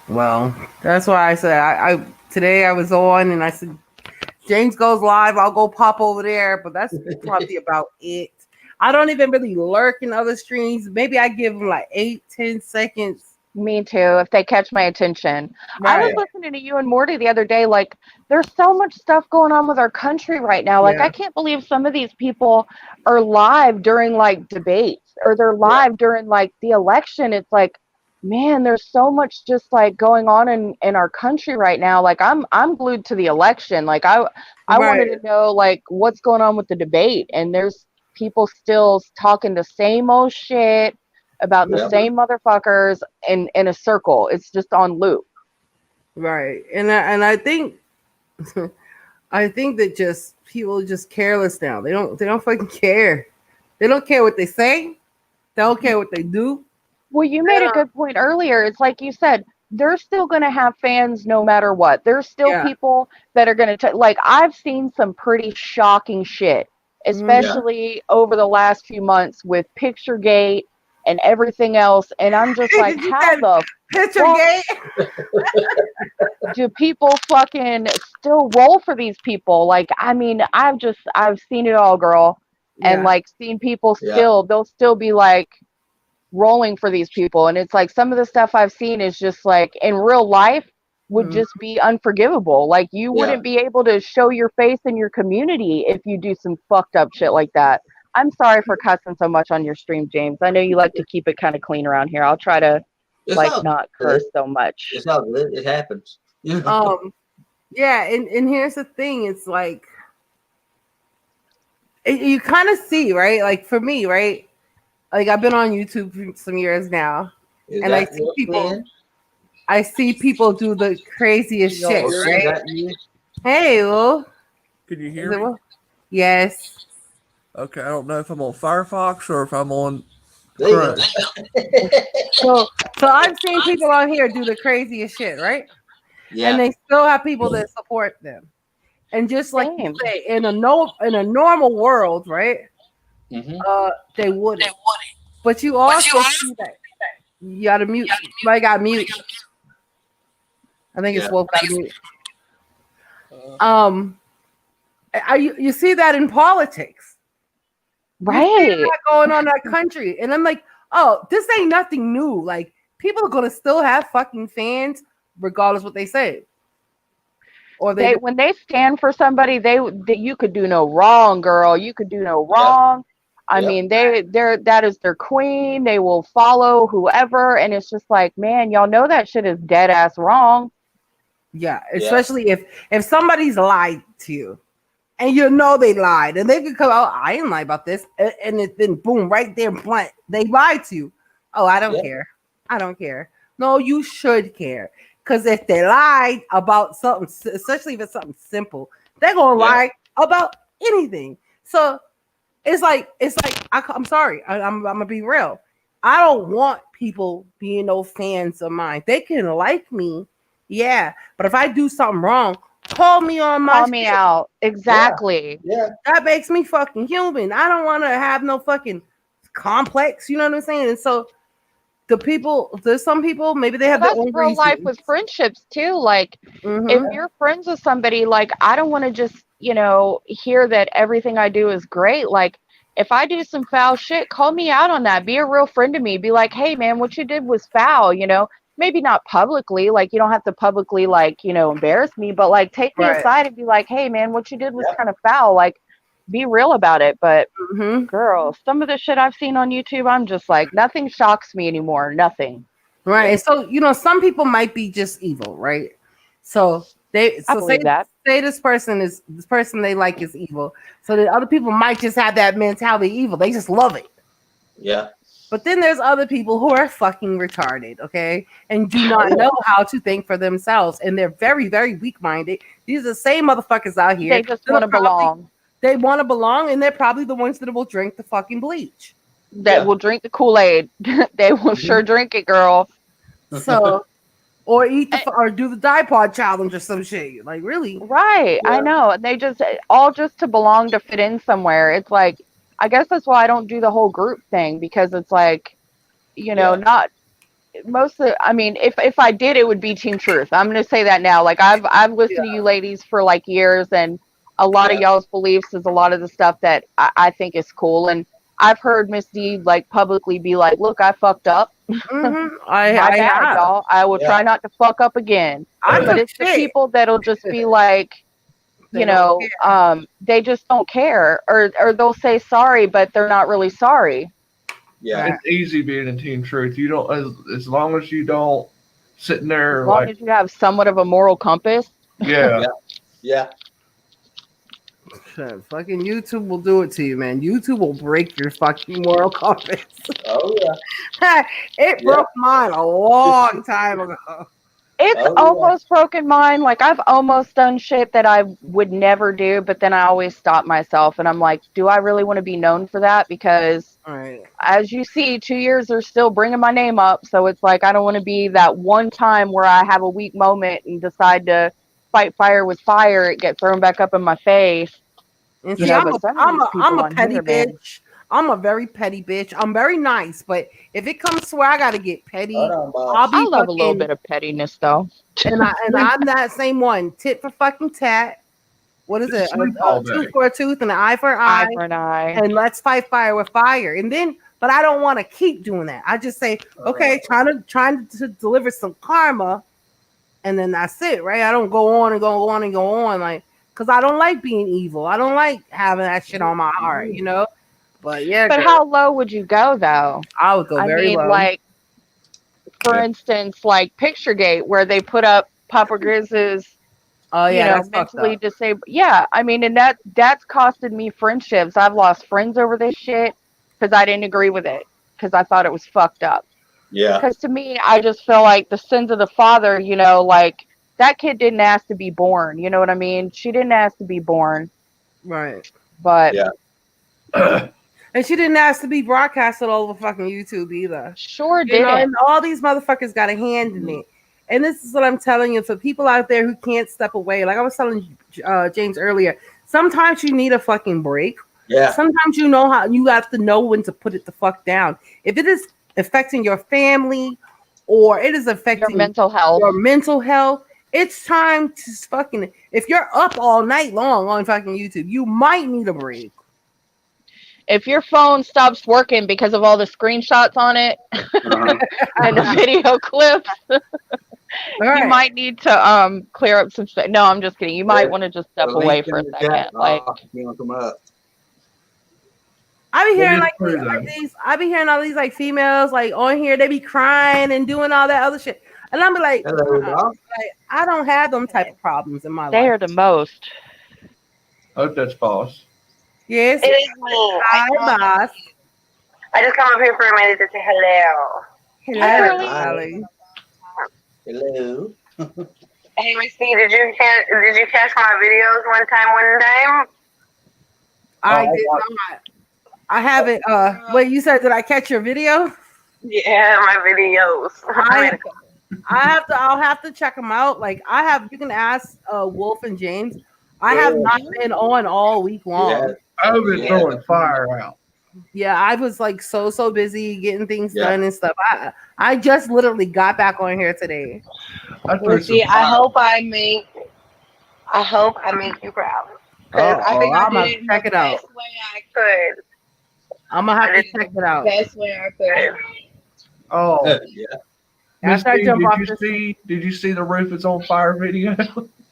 Well, that's why I said I today I was on, and I said, James goes live, I'll go pop over there, but that's probably about it. I don't even really lurk in other streams. Maybe I give them like 8-10 seconds.
Me too, if they catch my attention. Right. I was listening to you and Morty the other day. Like, there's so much stuff going on with our country right now. Like, I can't believe some of these people are live during like debates, or they're live during like the election. It's like, man, there's so much just like going on in our country right now. Like I'm glued to the election. Like I wanted to know like what's going on with the debate, and there's people still talking the same old shit about the same motherfuckers in a circle. It's just on loop.
Right. And I think I think that just people are just careless now. They don't fucking care. They don't care what they say. They don't care what they do.
Well, you made a good point earlier. It's like you said, they're still going to have fans no matter what. There's still people that are going to, like, I've seen some pretty shocking shit, especially over the last few months with Picturegate and everything else. And I'm just like, how the
Picturegate?
Do people fucking still roll for these people? Like, I mean, I've seen it all, girl. And like, seen people they'll still be like, rolling for these people. And it's like some of the stuff I've seen is just like in real life would just be unforgivable. Like you wouldn't be able to show your face in your community if you do some fucked up shit like that. I'm sorry for cussing so much on your stream, James. I know you like to keep it kind of clean around here. I'll try to not curse so much.
It's all good. It happens.
Yeah, and here's the thing, it's like you kind of see, right? Like for me, right? Like I've been on YouTube for some years now, and I see people do the craziest shit. Right? Hey, Will.
Can you hear me?
Yes.
Okay, I don't know if I'm on Firefox or if I'm on
Chrome. So I've seen people on here do the craziest shit, right? Yeah. And they still have people that support them, and just like you say, in a normal world, right? They wouldn't. But you also see that you gotta mute. Somebody got mute. I think it's Wolf got mute. You see that in politics,
right?
You see that going on in our country, and I'm like, oh, this ain't nothing new. Like people are gonna still have fucking fans, regardless what they say. Or
when they stand for somebody, you could do no wrong, girl. You could do no wrong. I mean, that is their queen. They will follow whoever, and it's just like, man, y'all know that shit is dead ass wrong.
Yeah, especially if somebody's lied to you, and you know they lied, and they could come out, I didn't lie about this, and it's been boom right there, blunt. They lied to you. Oh, I don't
Yeah.
care. I don't care. No, you should care, because if they lied about something, especially if it's something simple, they're gonna
Yeah.
lie about anything. So it's like I'm sorry, I'm gonna be real. I don't want people being no fans of mine. They can like me, yeah, but if I do something wrong, call me on my
Call me
shit.
out. Exactly.
Yeah.
That makes me fucking human. I don't want to have no fucking complex. You know what I'm saying? And so there's some people, maybe they have
Well,
their
that's
own
real life
reasons.
with friendships too. Like,
Mhm.
if you're friends with somebody, like, I don't want to just, hear that everything I do is great. Like, if I do some foul shit, call me out on that. Be a real friend to me. Be like, hey, man, what you did was foul, Maybe not publicly, like, you don't have to publicly, like, embarrass me, but, like, take me
Right.
aside and be like, hey, man, what you did was
Yeah.
kind of foul. Like, be real about it. But,
Mhm.
girl, some of the shit I've seen on YouTube, I'm just like, nothing shocks me anymore. Nothing.
Right. And so, some people might be just evil, right? So
I believe that.
say this person they like is evil. So that other people might just have that mentality evil. They just love it.
Yeah.
But then there's other people who are fucking retarded, okay? And do not know how to think for themselves. And they're very, very weak-minded. These are the same motherfuckers out here.
They just want to belong.
They want to belong, and they're probably the ones that will drink the fucking bleach.
That
Yeah.
will drink the Kool-Aid. They will sure drink it, girl.
So, or or do the Dye Pod challenge or some shit. Like, really?
Right. I
Yeah.
know. They just all just to belong, to fit in somewhere. It's like, I guess that's why I don't do the whole group thing, because it's like,
Yeah.
not most of I mean, if I did, it would be Team Truth. I'm gonna say that now. Like, I've listened to you ladies for like years, and a lot of
Yeah.
y'all's beliefs is a lot of the stuff that I think is cool. And I've heard Miss D like publicly be like, look, I fucked up.
Mm-hmm.
My
I
bad,
have.
y'all. I will
Yeah.
try not to fuck up again.
I
But
took
it's the
shit.
people that'll just be like,
They don't
they just don't care, or they'll say sorry, but they're not really sorry.
Yeah.
Right.
It's easy being in Team Truth. You don't, as long as you don't sitting there
As long
like,
as you have somewhat of a moral compass.
yeah,
Yeah.
Shit, fucking YouTube will do it to you, man. YouTube will break your fucking moral compass.
Oh yeah.
It broke mine a long time ago.
It's
Oh, yeah.
almost broken mine. Like, I've almost done shit that I would never do, but then I always stop myself, and I'm like, do I really want to be known for that? Because
All right.
as you see, 2 years are still bringing my name up. So it's like, I don't want to be that one time where I have a weak moment and decide to fight fire with fire. It get thrown back up in my face.
And
You
see,
know,
I'm
but some of these
a
people on
petty
here, man.
bitch. I'm a very petty bitch. I'm very nice, but if it comes to where I gotta get petty,
Hold on, boss.
I'll be
I love a little
fucking.
bit of pettiness, though.
And I'm that same one. Tit for fucking tat. What is it?
Sleep all day.
Tooth for a tooth and an eye for an eye.
Eye for an eye.
And let's fight fire with fire. And then, but I don't want to keep doing that. I just say, okay, trying to deliver some karma, and then that's it, right? I don't go on and go on and go on, like, because I don't like being evil. I don't like having that shit on my heart, you know. But yeah,
But
girl,
how low would you go, though?
I would go very low.
Like, for
Yeah.
instance, like Picturegate, where they put up Papa Grizz's,
Oh yeah, that's fucked
mentally
up.
disabled. Yeah, I mean, and that's costed me friendships. I've lost friends over this shit because I didn't agree with it, because I thought it was fucked up.
Yeah.
Because to me, I just feel like the sins of the father, like, that kid didn't ask to be born. You know what I mean? She didn't ask to be born,
Right.
but
Yeah.
And she didn't ask to be broadcasted all over fucking YouTube either.
sure
You know,
didn't.
and all these motherfuckers got a hand in it. And this is what I'm telling you. For people out there who can't step away, like I was telling James earlier, sometimes you need a fucking break.
Yeah.
Sometimes you know how you have to know when to put it the fuck down. If it is affecting your family or it is
Your
affecting
mental health.
your mental health, it's time to fucking. If you're up all night long on fucking YouTube, you might need a break.
If your phone stops working because of all the screenshots on it
Uh-huh.
and the video clips,
All right.
you might need to clear up some stuff. No, I'm just kidding. You might
Yeah.
want to just step
The link
away
in
for a
the
second.
chat.
Like,
You want to come up?
I be hearing
What is
like
that?
these. I be hearing all these like females like on here. They be crying and doing all that other shit, and I'm like,
Hello,
uh-uh.
boss.
Like, I don't have them type of problems in my
they
life.
are the most.
I hope that's boss.
Yes.
It is me.
Hi, boss.
I just come up here for a minute to say hello.
Hello,
Hi.
darling.
Hello.
Hey, Misty, did you catch my videos one time?
I
Oh,
did not. I haven't. Wait, you said did I catch your video?
Yeah, my videos.
I'll have to check them out. Like I have, you can ask Wolf and James. I have not been on all week long.
Yeah.
I've been
Yeah.
throwing fire out.
Yeah, I was like so busy getting things
Yeah.
done and stuff. I just literally got back on here today.
I threw some
See, I
fire.
hope I make you proud. 'Cause I think I
I'm gonna
did it
check
the
it out.
best way I could.
I'm gonna have
I
to
did
check
the
it out.
best way I could.
Oh,
Yeah.
Miss
After I
D,
jump off
did
this,
you see the roof is on fire video?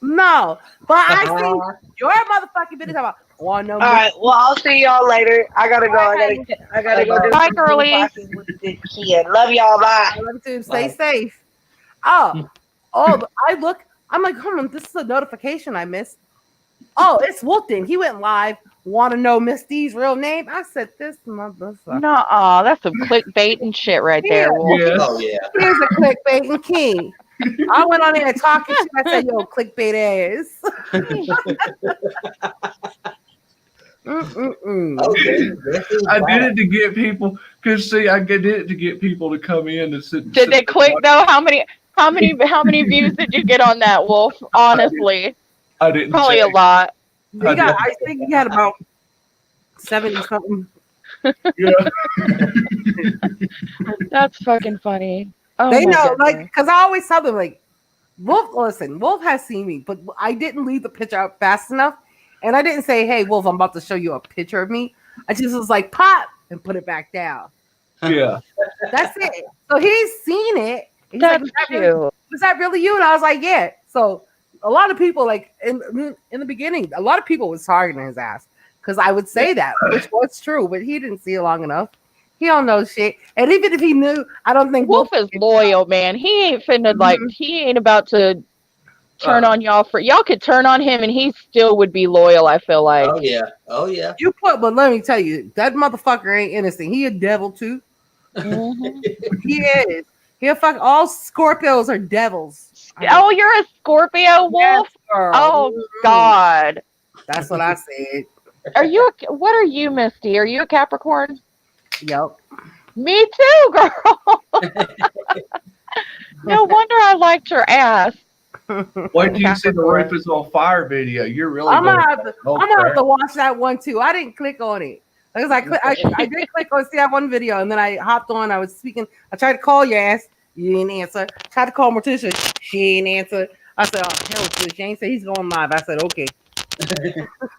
no, but I seen your motherfucking video. About want no.
All right, well, I'll see y'all later. I gotta go. I gotta go do
Bye,
some
girlies.
classes with the kid. Love y'all. Bye.
I love you too.
Bye.
Stay safe. Oh, but I look. I'm like, hold on. This is a notification I missed. Oh, it's Wolfden. He went live. Want to know Miss D's real name? I said, this motherfucker.
Nuh-uh, that's some clickbait and shit right there, Wolf.
Yeah.
Oh yeah.
Here's a clickbaiting king. I went on there talking shit. I said, yo, clickbait ass.
Okay. This is
I did
bad.
it to get people. Cause see, I did it to get people to come in and sit.
Did they click though? How many views did you get on that, Wolf? Honestly,
I didn't.
probably
check.
a lot.
I think he had about 70 something.
Yeah.
That's fucking funny. Oh,
They
my
know,
goodness.
like, because I always tell them, like, Wolf, listen, Wolf has seen me, but I didn't leave the picture out fast enough. And I didn't say, hey, Wolf, I'm about to show you a picture of me. I just was like, pop, and put it back down.
Yeah.
That's it. So he's seen it. He's
That's
like,
cute.
was that really you? And I was like, yeah. So a lot of people, like, in the beginning, a lot of people was targeting his ass. Because I would say that, which was true, but he didn't see it long enough. He don't know shit. And even if he knew, I don't think
Wolf is loyal, man. He ain't finna like. He ain't about to turn on y'all for. Y'all could turn on him, and he still would be loyal. I feel like.
Oh yeah. Oh yeah.
You put, but let me tell you, that motherfucker ain't innocent. He a devil too.
Mhm.
He is. He'll fuck all Scorpios are devils.
Oh, you're a Scorpio, Wolf.
Yes, girl.
Oh
Mhm.
God.
That's what I said.
Are you? What are you, Misty? Are you a Capricorn?
Yep.
Me too, girl. No wonder I liked your ass.
Wait till you see the roof is on fire video. You're really.
I'm
gonna
gonna have to.
oh,
I'm gonna have
crap.
to watch that one too. I didn't click on it because I did click on see that one video and then I hopped on. I was speaking. I tried to call your ass. You didn't answer. Tried to call Morticia. She ain't answer. I said, "Oh hell, bitch, she ain't say he's going live." I said, "Okay."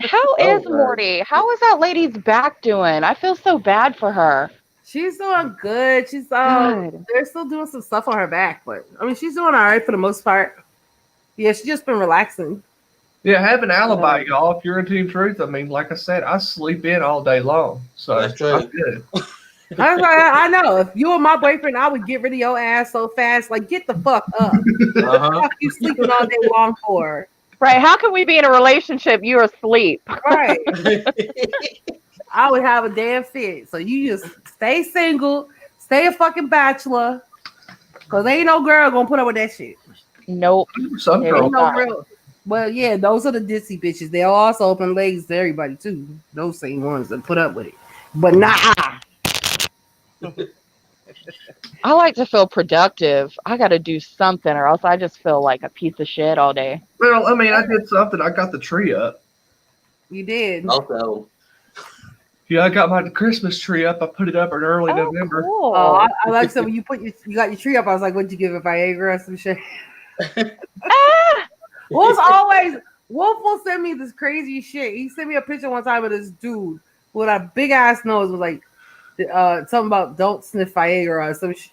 How is Morty? How is that lady's back doing? I feel so bad for her.
She's doing good. She's
Good.
they're still doing some stuff on her back, but I mean she's doing all right for the most part. Yeah, she's just been relaxing.
Yeah, have an alibi, y'all. If you're in Team Truth, I mean, like I said, I sleep in all day long, so
That's true.
I'm good.
I know. If you were my boyfriend, I would get rid of your ass so fast. Like, get the fuck up.
Uh-huh.
Fuck you sleeping all day long for?
Right? How can we be in a relationship? You're asleep.
Right. I would have a damn fit. So you just stay single, stay a fucking bachelor. Cause ain't no girl gonna put up with that shit.
Nope.
Some
Yeah,
girls.
Ain't no real. Well, yeah, those are the ditzy bitches. They'll also open legs to everybody too. Those same ones that put up with it. But nah.
I like to feel productive. I got to do something, or else I just feel like a piece of shit all day.
Well, I mean, I did something. I got the tree up.
You did.
Also,
Yeah, I got my Christmas tree up. I put it up in early November.
Cool.
Oh, I like said when you got your tree up, I was like, what'd you give it, Viagra or some shit?
Ah!
Wolf will send me this crazy shit. He sent me a picture one time of this dude with a big ass nose. Was like something about don't sniff Viagra or some shit.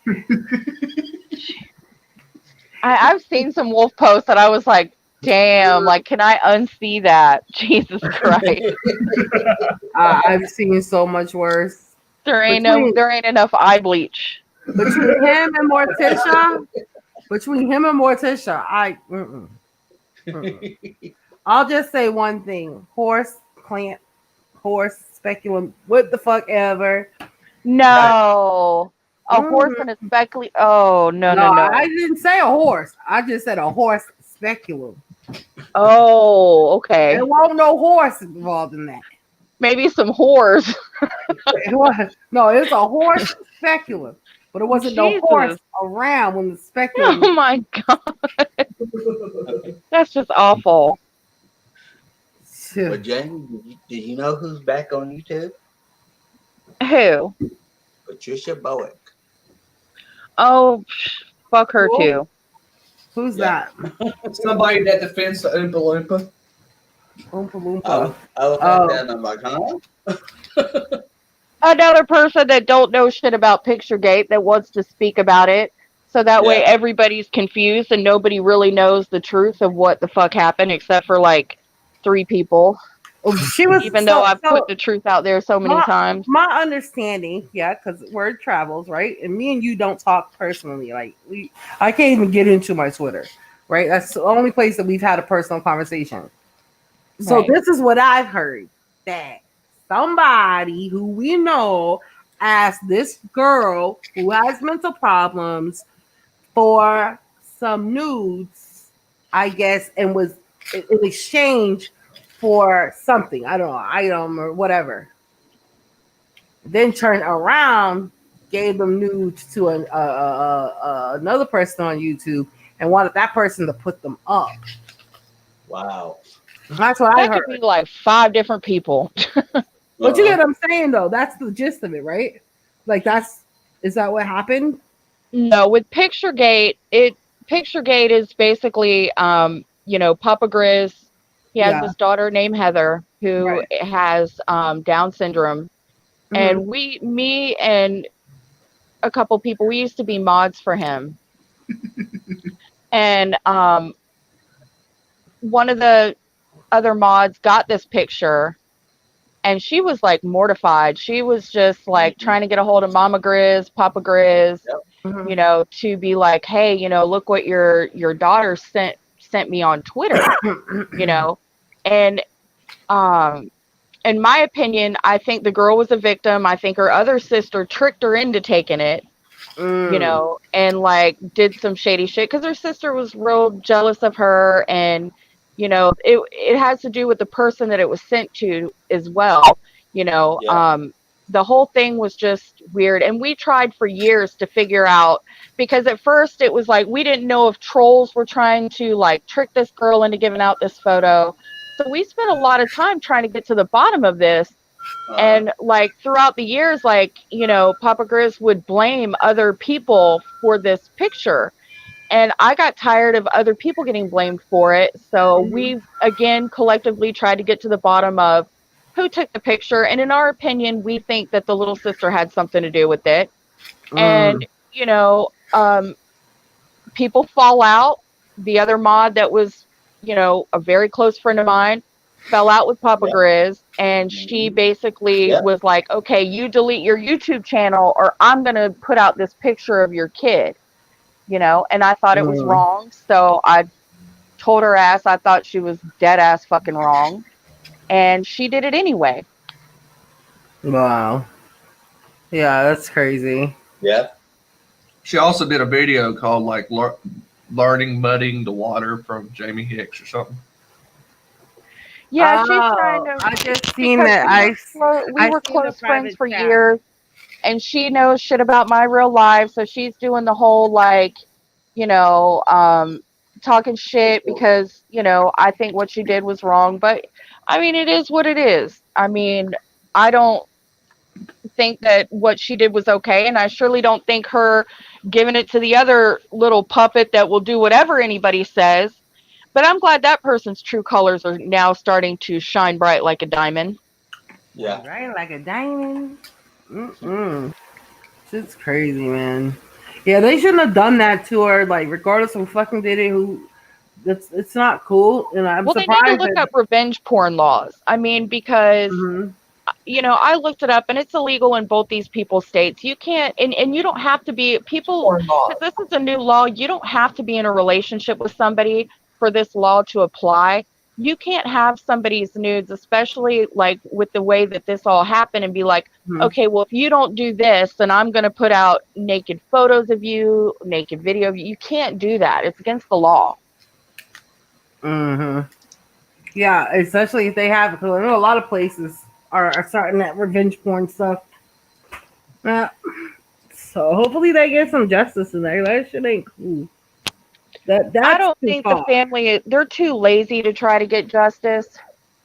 I've seen some wolf posts that I was like, damn, like, can I unsee that? Jesus Christ.
I've seen so much worse.
There ain't enough eye bleach.
Between him and Morticia, I'll just say one thing: horse, plant, horse, speculum, what the fuck ever.
No. A horse
Mhm.
and a speculum. Oh, no,
No,
no, no.
I didn't say a horse. I just said a horse speculum.
Oh, okay.
There won't no horse involved in that.
Maybe some whores.
No, it's a horse speculum, but it wasn't no
Jesus.
horse around when the speculum.
Oh my God. That's just awful.
Well, Jamie, did you know who's back on YouTube?
Who?
Patricia Bowick.
Oh, fuck her
Whoa.
too.
Who's
Yeah.
that?
Somebody that defends the Oompa Loompa.
Oompa Loompa.
I was
Oh.
like that, and I'm like, huh?
Another person that don't know shit about Picturegate that wants to speak about it. So that way
Yeah.
everybody's confused and nobody really knows the truth of what the fuck happened except for like 3 people.
She was
Even though I've put the truth out there so many times.
My understanding, yeah, because word travels, right? And me and you don't talk personally. Like I can't even get into my Twitter, right? That's the only place that we've had a personal conversation. So
Right.
this is what I've heard, that somebody who we know asked this girl who has mental problems for some nudes, I guess, and was in exchange for something. I don't know, item or whatever. Then turned around, gave them nudes to another person on YouTube, and wanted that person to put them up.
Wow.
That's what I
That
heard.
could be like 5 different people.
But you get what I'm saying, though. That's the gist of it, right? Like is that what happened?
No, with Picturegate, Picturegate is basically Papa Grizz. He has
Yeah.
this daughter named Heather who
Right.
has Down syndrome. And me and a couple people, we used to be mods for him. And one of the other mods got this picture and she was like mortified. She was just like trying to get a hold of Mama Grizz, Papa Grizz,
Mhm.
to be like, hey, look what your daughter sent me on Twitter, and in my opinion, I think the girl was a victim. I think her other sister tricked her into taking it, and like did some shady shit because her sister was real jealous of her, and it has to do with the person that it was sent to as well. The whole thing was just weird, and we tried for years to figure out, because at first it was like we didn't know if trolls were trying to like trick this girl into giving out this photo. So we spent a lot of time trying to get to the bottom of this. And like throughout the years, like, Papa Grizz would blame other people for this picture. And I got tired of other people getting blamed for it. So we've again collectively tried to get to the bottom of who took the picture. And in our opinion, we think that the little sister had something to do with it. And, people fall out. The other mod that was, a very close friend of mine fell out with Papa Grizz, and she basically was like, okay, you delete your YouTube channel or I'm going to put out this picture of your kid, and I thought it was wrong. So I told her ass I thought she was dead ass fucking wrong, and she did it anyway.
Wow. Yeah, that's crazy.
Yeah.
She also did a video called like learning mudding the water from Jamie Hicks or something.
Yeah, she's trying to.
I just seen that.
We were close friends for years, and she knows shit about my real life, so she's doing the whole like, talking shit because I think what she did was wrong. But I mean, it is what it is. I mean, I don't think that what she did was okay, and I surely don't think her giving it to the other little puppet that will do whatever anybody says. But I'm glad that person's true colors are now starting to shine bright like a diamond.
Yeah.
Right, like a diamond. Shit's crazy, man. Yeah, they shouldn't have done that to her. Like, regardless of who fucking did it, it's not cool. And I'm surprised.
They need to look up revenge porn laws. I mean, because I looked it up, and it's illegal in both these people's states. You can't, and you don't have to be because this is a new law. You don't have to be in a relationship with somebody for this law to apply. you can't have somebody's nudes, especially like with the way that this all happened, and be like,
Mhm.
okay, well, if you don't do this, then I'm going to put out naked photos of you, naked video of you. You can't do that. It's against the law.
Mm-hmm. Yeah, especially if they have, because I know a lot of places are starting that revenge porn stuff. So hopefully they get some justice in there. That shit ain't cool. That's
I don't
too
think
far.
the family, they're too lazy to try to get justice.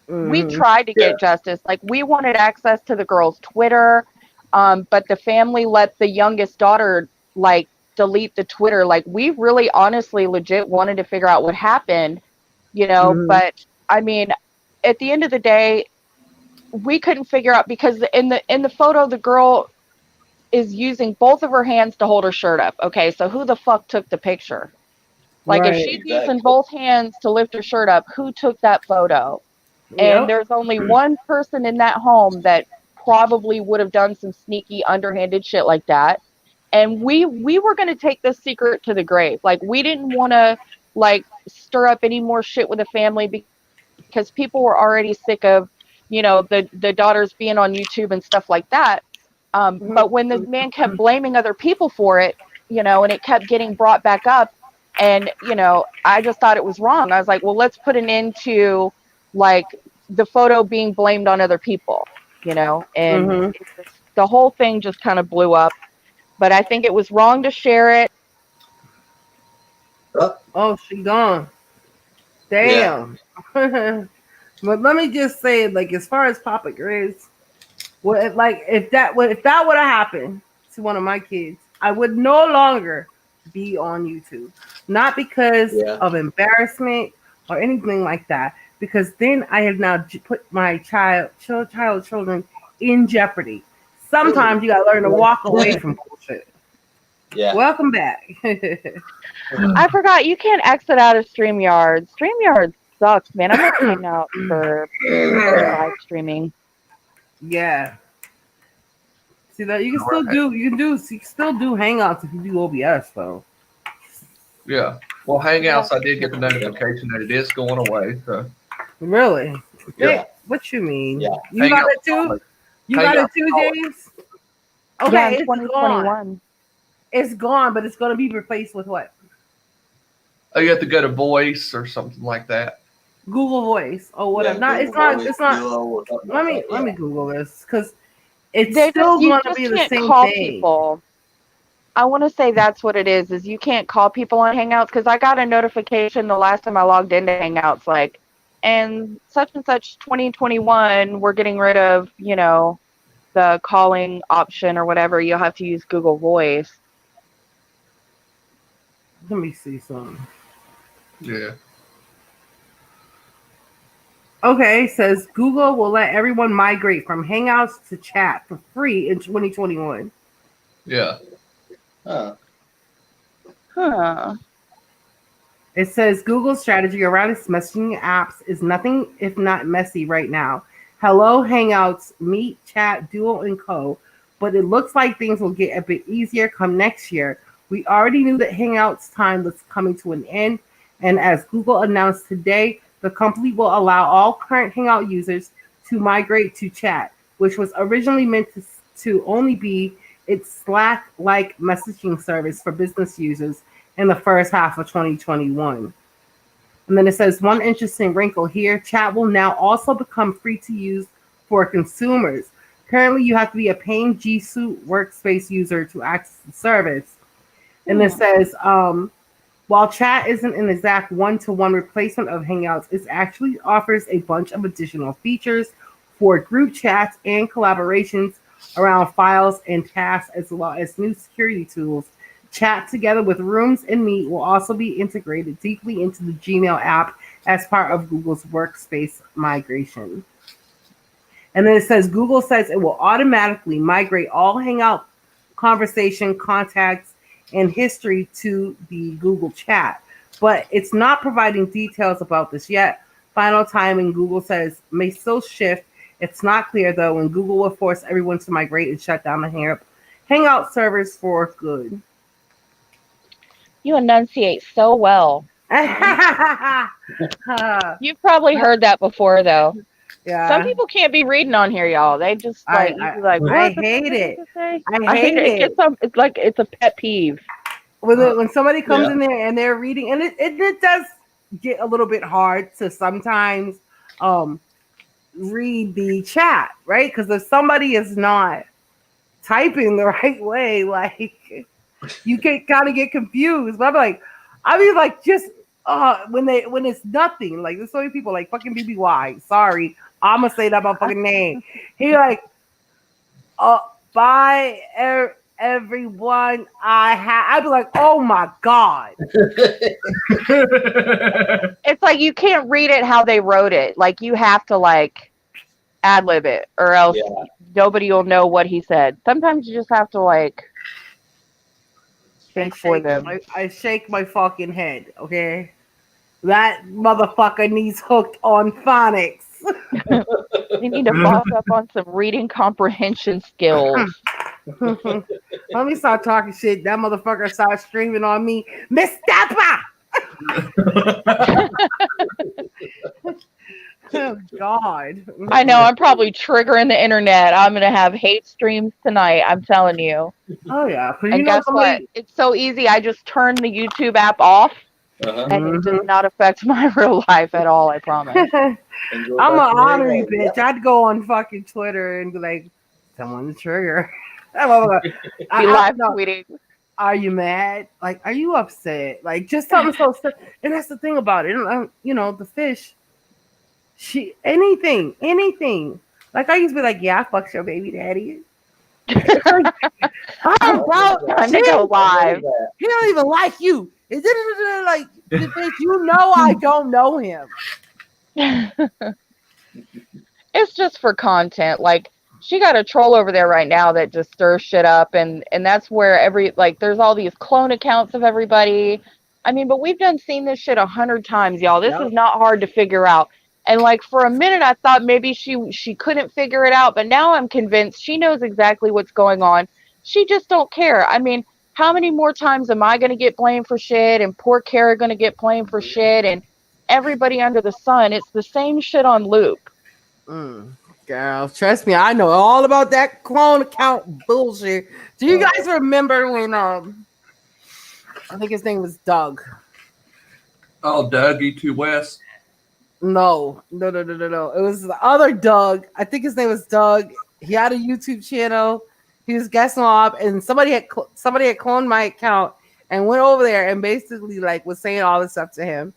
We
Mhm.
tried to get justice. Like, we wanted access to the girl's Twitter, but the family let the youngest daughter, like, delete the Twitter. Like, we really honestly legit wanted to figure out what happened,
Mhm.
but I mean, at the end of the day, we couldn't figure out, because in the photo, the girl is using both of her hands to hold her shirt up. Okay, so who the fuck took the picture? Like, if
Right.
she's using
Exactly.
both hands to lift her shirt up, who took that photo? And
Yep.
there's only one person in that home that probably would have done some sneaky, underhanded shit like that. And we were going to take this secret to the grave. Like, we didn't want to, like, stir up any more shit with the family, because people were already sick of, the daughters being on YouTube and stuff like that. But when the man kept blaming other people for it, and it kept getting brought back up, and I just thought it was wrong. I was like, well, let's put an end to, like, the photo being blamed on other people, and
Mhm.
the whole thing just kind of blew up. But I think it was wrong to share it.
Oh, she gone.
Yeah.
Damn. But let me just say, like, as far as Papa Grizz, if that would have happened to one of my kids, I would no longer be on YouTube. Not because
Yeah.
of embarrassment or anything like that, because then I have now put my children in jeopardy. Sometimes you gotta learn to walk away from bullshit.
Yeah.
Welcome back.
I forgot, you can't exit out of StreamYard. StreamYard sucks, man. I'm not paying out for live streaming.
Yeah. See that you can still do Hangouts if you do OBS though.
Yeah. Well, Hangouts, I did get the notification that it is going away. So
Really?
Yeah.
What you mean?
Yeah.
You got it
Hangouts,
too? You got it
Hangouts,
too, James?
Yeah,
Okay,
in
it's gone.
2021.
It's gone, but it's gonna be replaced with what?
oh, you have to go to Voice or something like that.
Google Voice or whatever.
Yeah,
It's
Google
not.
Voice,
It's not.
Duo, or something
Let
like
me
that.
let me Google this because it's
You
still gonna
just
be the
can't
same
call
thing.
people. I want to say that's what it is you can't call people on Hangouts, because I got a notification the last time I logged into Hangouts, like, and such 2021, we're getting rid of, the calling option or whatever. You'll have to use Google Voice.
Let me see something.
Yeah.
Okay, it says Google will let everyone migrate from Hangouts to chat for free in 2021.
Yeah.
Huh.
Huh.
It says Google's strategy around its messaging apps is nothing if not messy right now. Hello, Hangouts, Meet, Chat, Duo, and Co. But it looks like things will get a bit easier come next year. We already knew that Hangouts time was coming to an end, and as Google announced today, the company will allow all current Hangout users to migrate to Chat, which was originally meant to only be its Slack-like messaging service for business users in the first half of 2021. And then it says one interesting wrinkle here, chat will now also become free to use for consumers. Currently, you have to be a paying G Suite workspace user to access the service. And it says, while chat isn't an exact one-to-one replacement of Hangouts, it actually offers a bunch of additional features for group chats and collaborations around files and tasks, as well as new security tools. Chat together with Rooms and Meet will also be integrated deeply into the Gmail app as part of Google's workspace migration. And then it says Google says it will automatically migrate all Hangout conversation, contacts, and history to the Google Chat, but it's not providing details about this yet. Final timing, Google says, may still shift. It's not clear though when Google will force everyone to migrate and shut down the Hangout servers for good.
You enunciate so well. You've probably heard that before, though.
Yeah.
Some people can't be reading on here, y'all. They just like, you be like, what
I
the fuck
hate
did
it.
you say?
I hate it.
It's like it's a pet peeve.
When somebody comes
Yeah.
in there and they're reading, and it does get a little bit hard to sometimes read the chat, right? Because if somebody is not typing the right way, like you can kind of get confused. But I mean, like just when it's nothing, like there's so many people like fucking BBY. Sorry, I'm gonna say that motherfucking name. He like, bye everyone. I'd be like, oh my god.
It's like you can't read it how they wrote it. Like you have to like ad lib it, or else
Yeah.
nobody will know what he said. Sometimes you just have to like think for them.
I shake my fucking head. Okay, that motherfucker needs hooked on phonics.
You need to buff up on some reading comprehension skills.
Let me start talking shit. That motherfucker started screaming on me, Mustafa. Oh God.
I know, I'm probably triggering the internet. I'm gonna have hate streams tonight, I'm telling you.
Oh yeah. 'Cause
And guess what? It's so easy. I just turned the YouTube app off,
Uh-huh.
and it does not affect my real life at all, I promise.
I'm
And go
an
back to
honorary
the-
bitch. I'd go on fucking Twitter and be like, someone to trigger. That motherfucker.
Be live tweeting.
Are you mad? Like, are you upset? Like, just something so simple. And that's the thing about it. You know, the fish. Anything. Like, I used to be like, yeah, I fucked your baby daddy. Like, oh, bro,
Time to go live.
he don't even like you. Is it like, the fish, you know, I don't know him.
It's just for content. Like, she got a troll over there right now that just stirs shit up, and that's where there's all these clone accounts of everybody. I mean, but we've seen this shit 100 times, y'all. This is not hard to figure out. And like for a minute, I thought maybe she couldn't figure it out, but now I'm convinced she knows exactly what's going on. She just don't care. I mean, how many more times am I gonna get blamed for shit, and poor Kara gonna get blamed for shit, and everybody under the sun? It's the same shit on loop.
Girl, trust me, I know all about that clone account bullshit. Do you guys remember when I think his name was Doug?
Oh, Doug E2 West.
No. It was the other Doug. I think his name was Doug. He had a YouTube channel. He was guessing off, and somebody had cloned my account and went over there and basically like was saying all this stuff to him.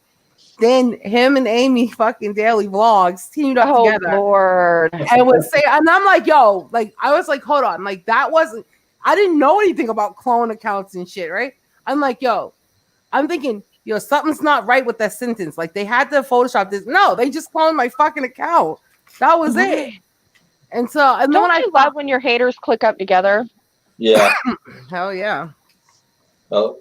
Then him and Amy fucking daily vlogs teamed up together.
Lord.
And would say, and I'm like, yo, like I was like, hold on, like that wasn't. I didn't know anything about clone accounts and shit, right? I'm like, yo, I'm thinking, yo, something's not right with that sentence. Like they had to Photoshop this. No, they just cloned my fucking account. That was it. And so, and
Don't
then
you love when your haters click up together?
Yeah.
hell yeah.
Oh,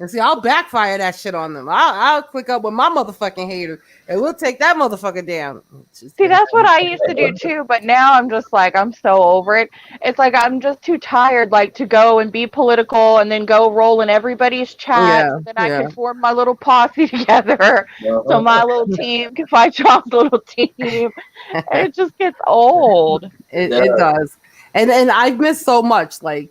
And see, I'll backfire that shit on them. I'll click up with my motherfucking hater, and we'll take that motherfucker down.
See, that's what I used to do too, but now I'm just like, I'm so over it. It's like I'm just too tired, like, to go and be political and then go roll in everybody's chat. So then I can form my little posse together, so my little team can fight y'all's little team. And it just gets old.
It does, and I've missed so much. Like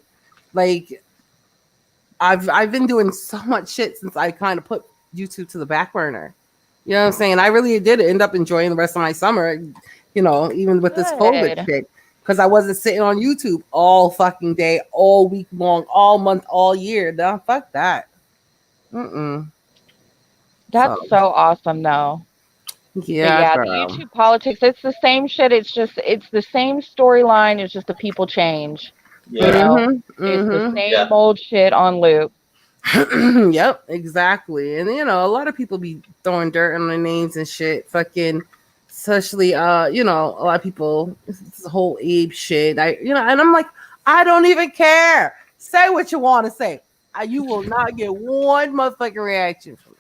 I've been doing so much shit since I kind of put YouTube to the back burner. You know what I'm saying? I really did end up enjoying the rest of my summer, you know, even with this COVID shit, because I wasn't sitting on YouTube all fucking day, all week long, all month, all year. No, fuck that.
That's so awesome, though.
Yeah,
the YouTube politics, it's the same shit. It's the same storyline. It's just the people change.
yeah.
You know, it's the same old shit on loop.
Yep, exactly. And you know, a lot of people be throwing dirt on their names and shit. Fucking, especially you know, a lot of people. This whole Abe shit. And I'm like, I don't even care. Say what you want to say. You will not get one motherfucking reaction from me.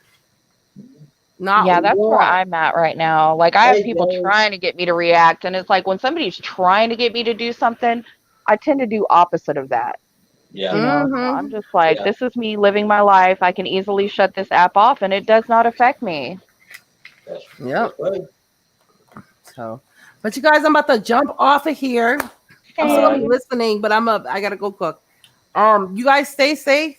That's where I'm at right now. Like, I have people trying to get me to react, and it's like when somebody's trying to get me to do something, I tend to do opposite of that.
Yeah.
You know, so
Mhm.
I'm just like,
Yeah.
this is me living my life. I can easily shut this app off and it does not affect me.
That's
Yep.
right.
So, but you guys, I'm about to jump off of here. I'm still gonna be
Same.
listening, but I'm up. I gotta go cook. You guys stay safe.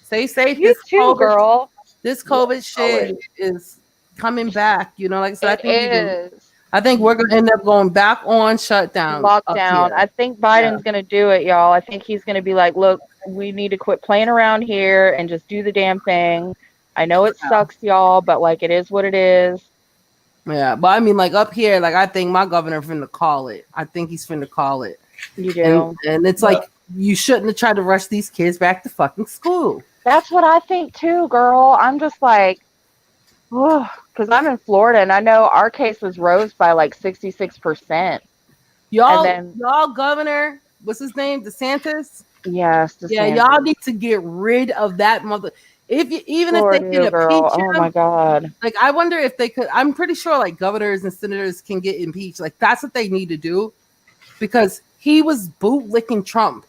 Stay safe.
You too, girl.
This
Yeah.
COVID shit
Always.
is coming back. You know, like I said,
It is.
I think we're gonna end up going back on shutdown up
Lockdown.
here.
I think Biden's going to do it, y'all. I think he's going to be like, look, we need to quit playing around here and just do the damn thing. I know it sucks, y'all, but like it is what it is.
Yeah, but I mean, like up here, like I think my governor finna call it. I think he's finna call it,
You do.
and it's like you shouldn't have tried to rush these kids back to fucking school.
That's what I think too, girl. I'm just like, oh, because I'm in Florida and I know our cases rose by like 66%.
Y'all,
And then,
y'all governor, what's his name, DeSantis?
yes,
Yeah, y'all need to get rid of that mother. If you, even if they
Florida
can
girl.
impeach
Oh
him,
my God.
like I wonder if they could. I'm pretty sure like governors and senators can get impeached. Like that's what they need to do because he was bootlicking Trump,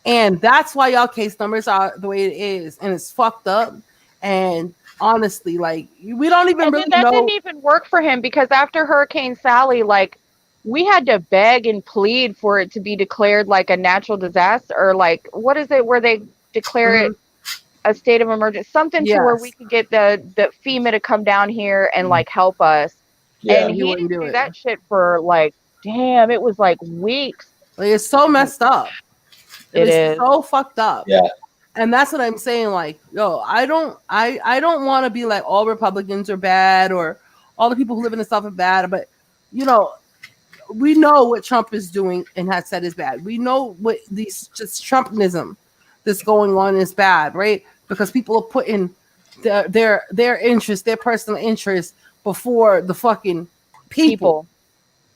and that's why y'all case numbers are the way it is, and it's fucked up. And honestly, like we don't even
And
really
then that
know.
didn't even work for him because after Hurricane Sally, like we had to beg and plead for it to be declared like a natural disaster or like what is it where they declare it a state of emergency, something to where we
Yes,
could get the FEMA to come down here and like help us.
Yeah.
And
he
he
wouldn't
didn't
do
do
it.
that shit for like damn, it was like weeks.
Like it's so messed up.
It
It is
is.
so fucked up.
Yeah.
And that's what I'm saying. Like, yo, I don't want to be like all Republicans are bad or all the people who live in the South are bad. But you know, we know what Trump is doing and has said is bad. We know what these just Trumpism that's going on is bad, right? Because people are putting their interest, their personal interest, before the fucking people.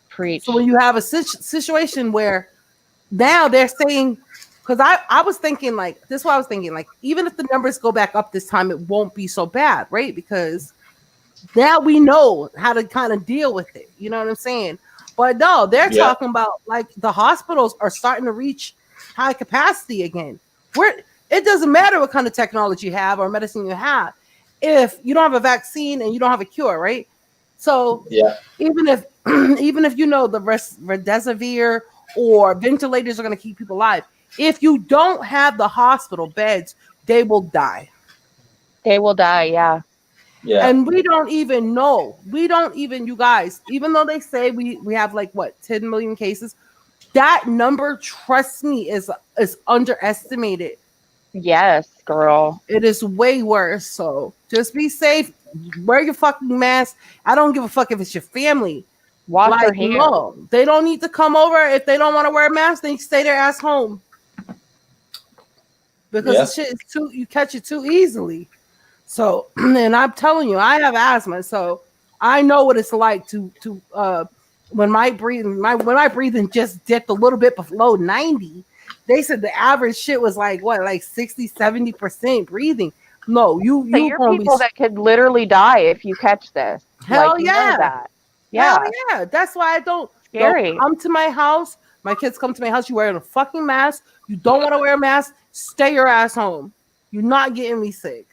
Preach.
So when you have a situation where now they're saying, because I was thinking like this is what I was thinking, like even if the numbers go back up this time, it won't be so bad, right? Because now we know how to kind of deal with it. You know what I'm saying? But no, they're
Yeah.
talking about like the hospitals are starting to reach high capacity again. It doesn't matter what kind of technology you have or medicine you have, if you don't have a vaccine and you don't have a cure, right? So
Yeah.
even if even if you know the remdesivir or ventilators are going to keep people alive, if you don't have the hospital beds, they will die.
They will die, yeah.
Yeah.
And we don't even know. We don't even, you guys, even though they say we have like what 10 million cases, that number, trust me, is underestimated.
Yes, girl.
It is way worse. So just be safe. Wear your fucking mask. I don't give a fuck if it's your family.
Wash your
Like,
hands.
no, they don't need to come over. If they don't want to wear a mask, then stay their ass home. Because
Yeah.
the shit is you catch it too easily. So, and I'm telling you, I have asthma, so I know what it's like to when my breathing just dipped a little bit below 90. They said the average shit was like what, like 60-70% breathing. No,
So
you
you're
gonna be
people that could literally die if you catch this.
hell
Like, you know
yeah.
that. Yeah.
Hell yeah. That's why I don't
Scary.
come to my house. My kids come to my house. You wearing a fucking mask. You don't want to wear a mask. Stay your ass home. You're not getting me sick.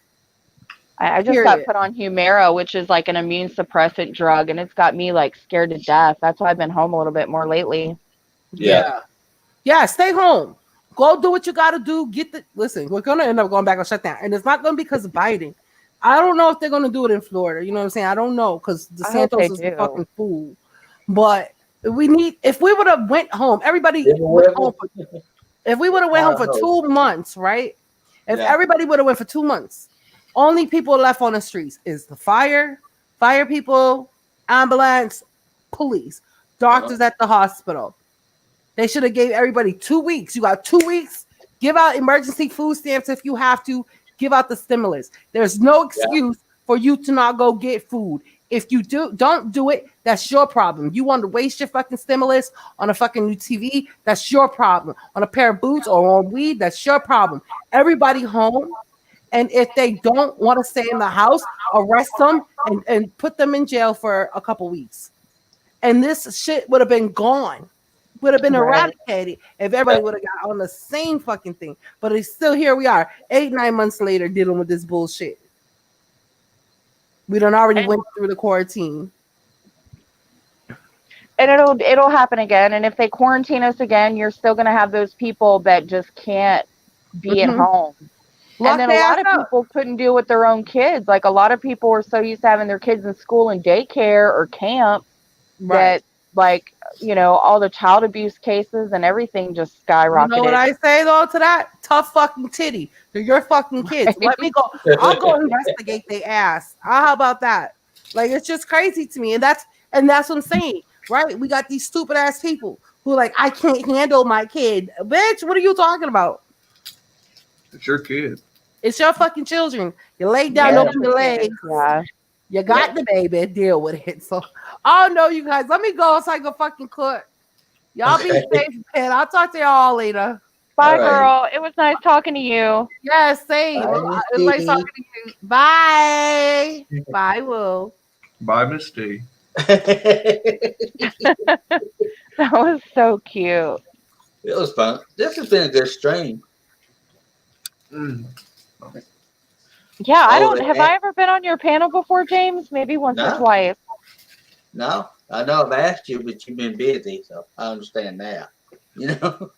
I just got
Period.
put on Humira, which is like an immune suppressant drug, and it's got me like scared to death. That's why I've been home a little bit more lately.
Yeah.
Yeah, stay home. Go do what you gotta do. Listen, we're gonna end up going back on shutdown. And it's not gonna be because of Biden. I don't know if they're gonna do it in Florida. You know what I'm saying? I don't know because
I hope they
DeSantis is a
do.
fucking fool. But if we would have went home, everybody went home if we would have went home for 2 months, right? If
Yeah.
everybody would have went for 2 months, only people left on the streets is the fire people, ambulance, police, doctors at the hospital. They should have gave everybody 2 weeks. You got 2 weeks. Give out emergency food stamps if you have to. Give out the stimulus. There's no excuse for you to not go get food. If you don't do it, that's your problem. You want to waste your fucking stimulus on a fucking new TV, that's your problem. On a pair of boots or on weed, that's your problem. Everybody home. And if they don't want to stay in the house, arrest them and put them in jail for a couple weeks. And this shit would have been gone. would have been
Right.
eradicated if everybody would have got on the same fucking thing. But it's still here we are, 8-9 months later, dealing with this bullshit. We done already
And,
went through the quarantine.
and it'll happen again. And if they quarantine us again, you're still gonna have those people that just can't be at
Mhm.
home.
Lock
And then
their
a lot
ass
of
up.
people couldn't deal with their own kids. Like a lot of people were so used to having their kids in school and daycare or camp
Right.
that, like, all the child abuse cases and everything just
You know what
skyrocketed.
I say though to that? Tough fucking titty. They're your fucking kids. Let me go. I'll go investigate their ass. How about that? Like it's just crazy to me. And that's what I'm saying. Right? We got these stupid ass people who are like, I can't handle my kid. Bitch, what are you talking about?
It's your kid.
It's your fucking children. You lay down,
Yeah.
open your legs.
Yeah.
You got the baby, deal with it. So I don't know, you guys. Let me go so I can fucking cook. Y'all be
Okay.
safe, and I'll talk to y'all later.
Bye,
All right.
girl. It was nice talking to you.
Yes, same.
Bye,
It's like
Misty.
talking to you. Bye. Bye, Will.
Bye, Miss D.
That was so cute.
It was fun. This has been a good stream.
Mm.
Yeah, I
Oh,
don't have I ever been on your panel before, James? Maybe once or
No.
twice.
No, I know I've asked you, but you've been busy, so I understand now. You know?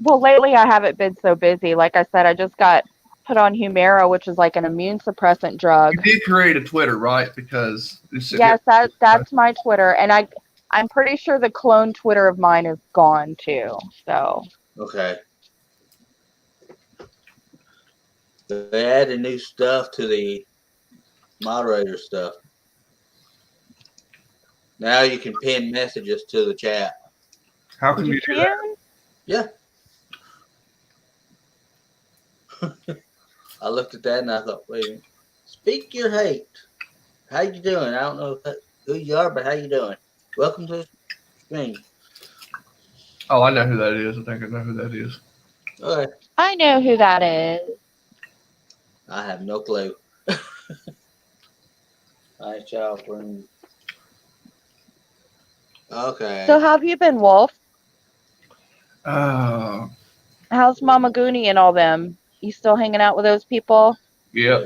Well, lately I haven't been so busy. Like I said, I just got put on Humira, which is like an immune suppressant drug.
You did create a Twitter, right? Because it's,
Yes, that's my Twitter, and I'm pretty sure the clone Twitter of mine is gone too. So
Okay. They added new stuff to the moderator stuff. Now you can pin messages to the chat.
how can you do that?
Yeah. I looked at that and I thought, wait a minute. Speak your hate. How you doing? I don't know who you are, but how you doing? Welcome to the stream.
Oh, I know who that is. I think I know who that is.
Okay.
I know who that is.
I have no clue. All right, y'all. Okay.
So how have you been, Wolf?
Oh,
How's Mama Goonie and all them? You still hanging out with those people?
yeah.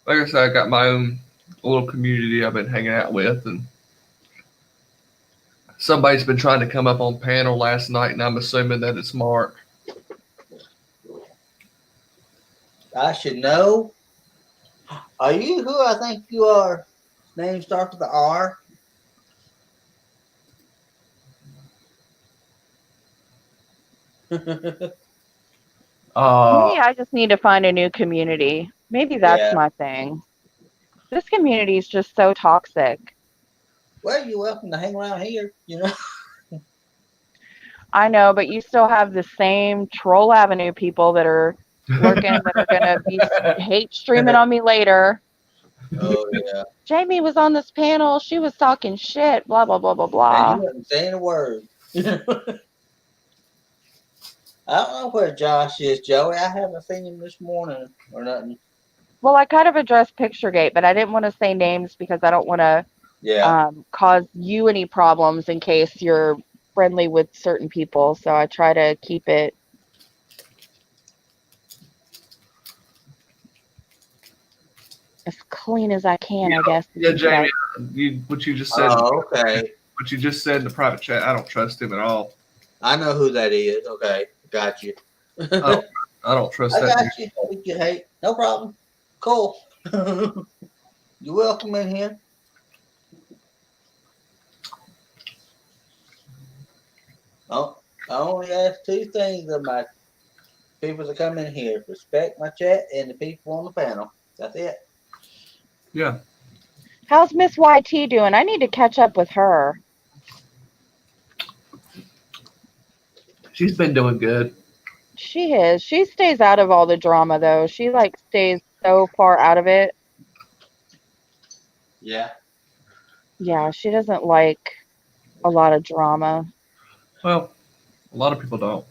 Like I said, I got my own little community I've been hanging out with, and somebody's been trying to come up on panel last night, and I'm assuming that it's Mark.
I should know. Are you who I think you are? Name starts with the R.
Maybe I just need to find a new community. Maybe that's
Yeah.
my thing. This community is just so toxic.
Well, you're welcome to hang around here. You know.
I know, but you still have the same Troll Avenue people that are lurking that are going to be hate streaming on me later.
Oh yeah.
Jamie was on this panel. She was talking shit, blah, blah, blah, blah,
And
blah.
you wasn't saying a word. I don't know where Josh is, Joey. I haven't seen him this morning or nothing.
Well, I kind of addressed Picturegate, but I didn't want to say names because I don't want to
Yeah.
cause you any problems in case you're friendly with certain people. So I try to keep it as clean as I can, I guess.
Yeah, Jamie, what you just said.
Oh, okay.
What you just said in the private chat, I don't trust him at all.
I know who that is. Okay, got you.
I don't trust
I
that.
got you. Speak your hate. No problem. Cool. You're welcome in here. Oh, I only ask two things of my people that come in here: respect my chat and the people on the panel. That's it.
Yeah.
How's Miss YT doing? I need to catch up with her.
She's been doing good.
She is. She stays out of all the drama, though. She, like, stays so far out of it.
Yeah.
Yeah, she doesn't like a lot of drama.
Well, a lot of people don't.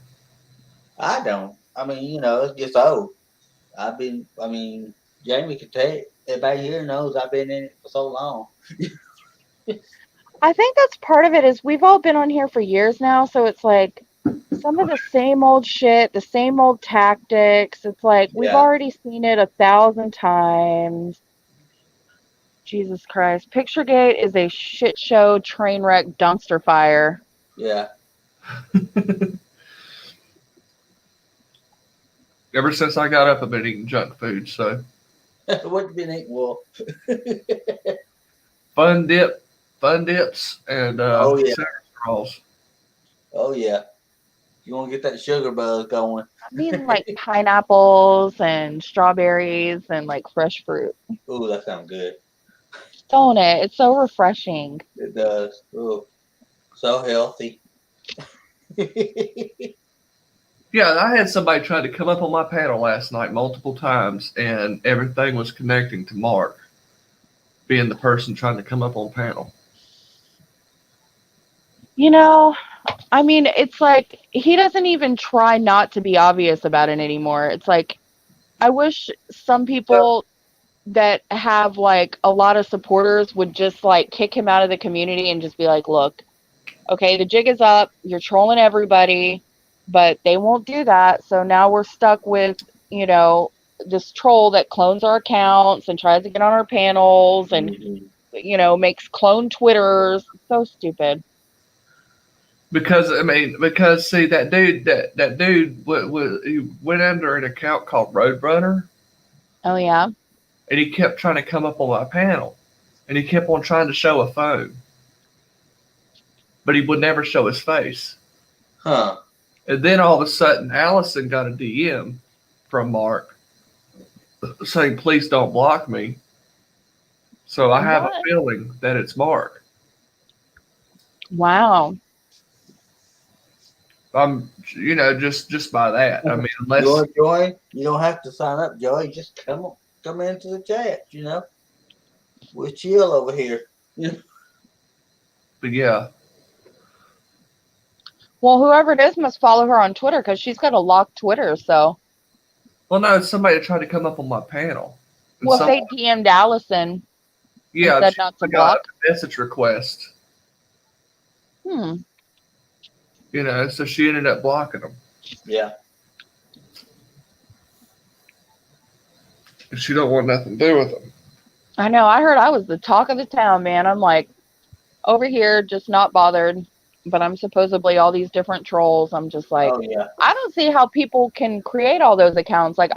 I don't. I mean, you know, it's just old. Jamie could tell you, everybody here knows I've been in it for so long.
I think that's part of it is we've all been on here for years now, so it's like some of the same old shit, the same old tactics. It's like we've
Yeah.
already seen it 1,000 times. Jesus Christ. Picturegate is a shit show, train wreck, dumpster fire.
Yeah.
Ever since I got up, I've been eating junk food. So
What you been eating, Wolf?
fun dips, and
Oh, yeah.
cinnamon rolls.
Oh yeah. You want to get that sugar buzz going?
I mean, like pineapples and strawberries and like fresh fruit.
Ooh, that sounds good.
Don't it? It's so refreshing.
It does. Ooh, so healthy.
Yeah, I had somebody try to come up on my panel last night multiple times, and everything was connecting to Mark being the person trying to come up on panel.
You know, I mean, it's like he doesn't even try not to be obvious about it anymore. It's like I wish some people that have like a lot of supporters would just like kick him out of the community and just be like, look, okay, the jig is up. You're trolling everybody, but they won't do that. So now we're stuck with, you know, this troll that clones our accounts and tries to get on our panels and,
Mhm.
you know, makes clone Twitters. So stupid.
Because see that dude he went under an account called Roadrunner,
Oh, yeah.
and he kept trying to come up on my panel, and he kept on trying to show a phone, but he would never show his face.
Huh.
And then all of a sudden, Allison got a DM from Mark saying, "Please don't block me." So I have a
What?
feeling that it's Mark.
Wow.
Just by that. I mean, unless
You want to join? You don't have to sign up, Joey. Just come into the chat. You know, we're chill over here.
but yeah,
Well, whoever it is must follow her on Twitter because she's got a locked Twitter. So,
well, no, it's somebody that tried to come up on my panel. And
well, if they DM'd Allison
yeah,
and said
she
not to
got
block.
a message request.
Hmm.
So she ended up blocking them.
Yeah.
She don't want nothing to do with them.
I know. I heard I was the talk of the town, man. I'm like over here, just not bothered. But I'm supposedly all these different trolls. I'm just like,
Oh yeah.
I don't see how people can create all those accounts. Like,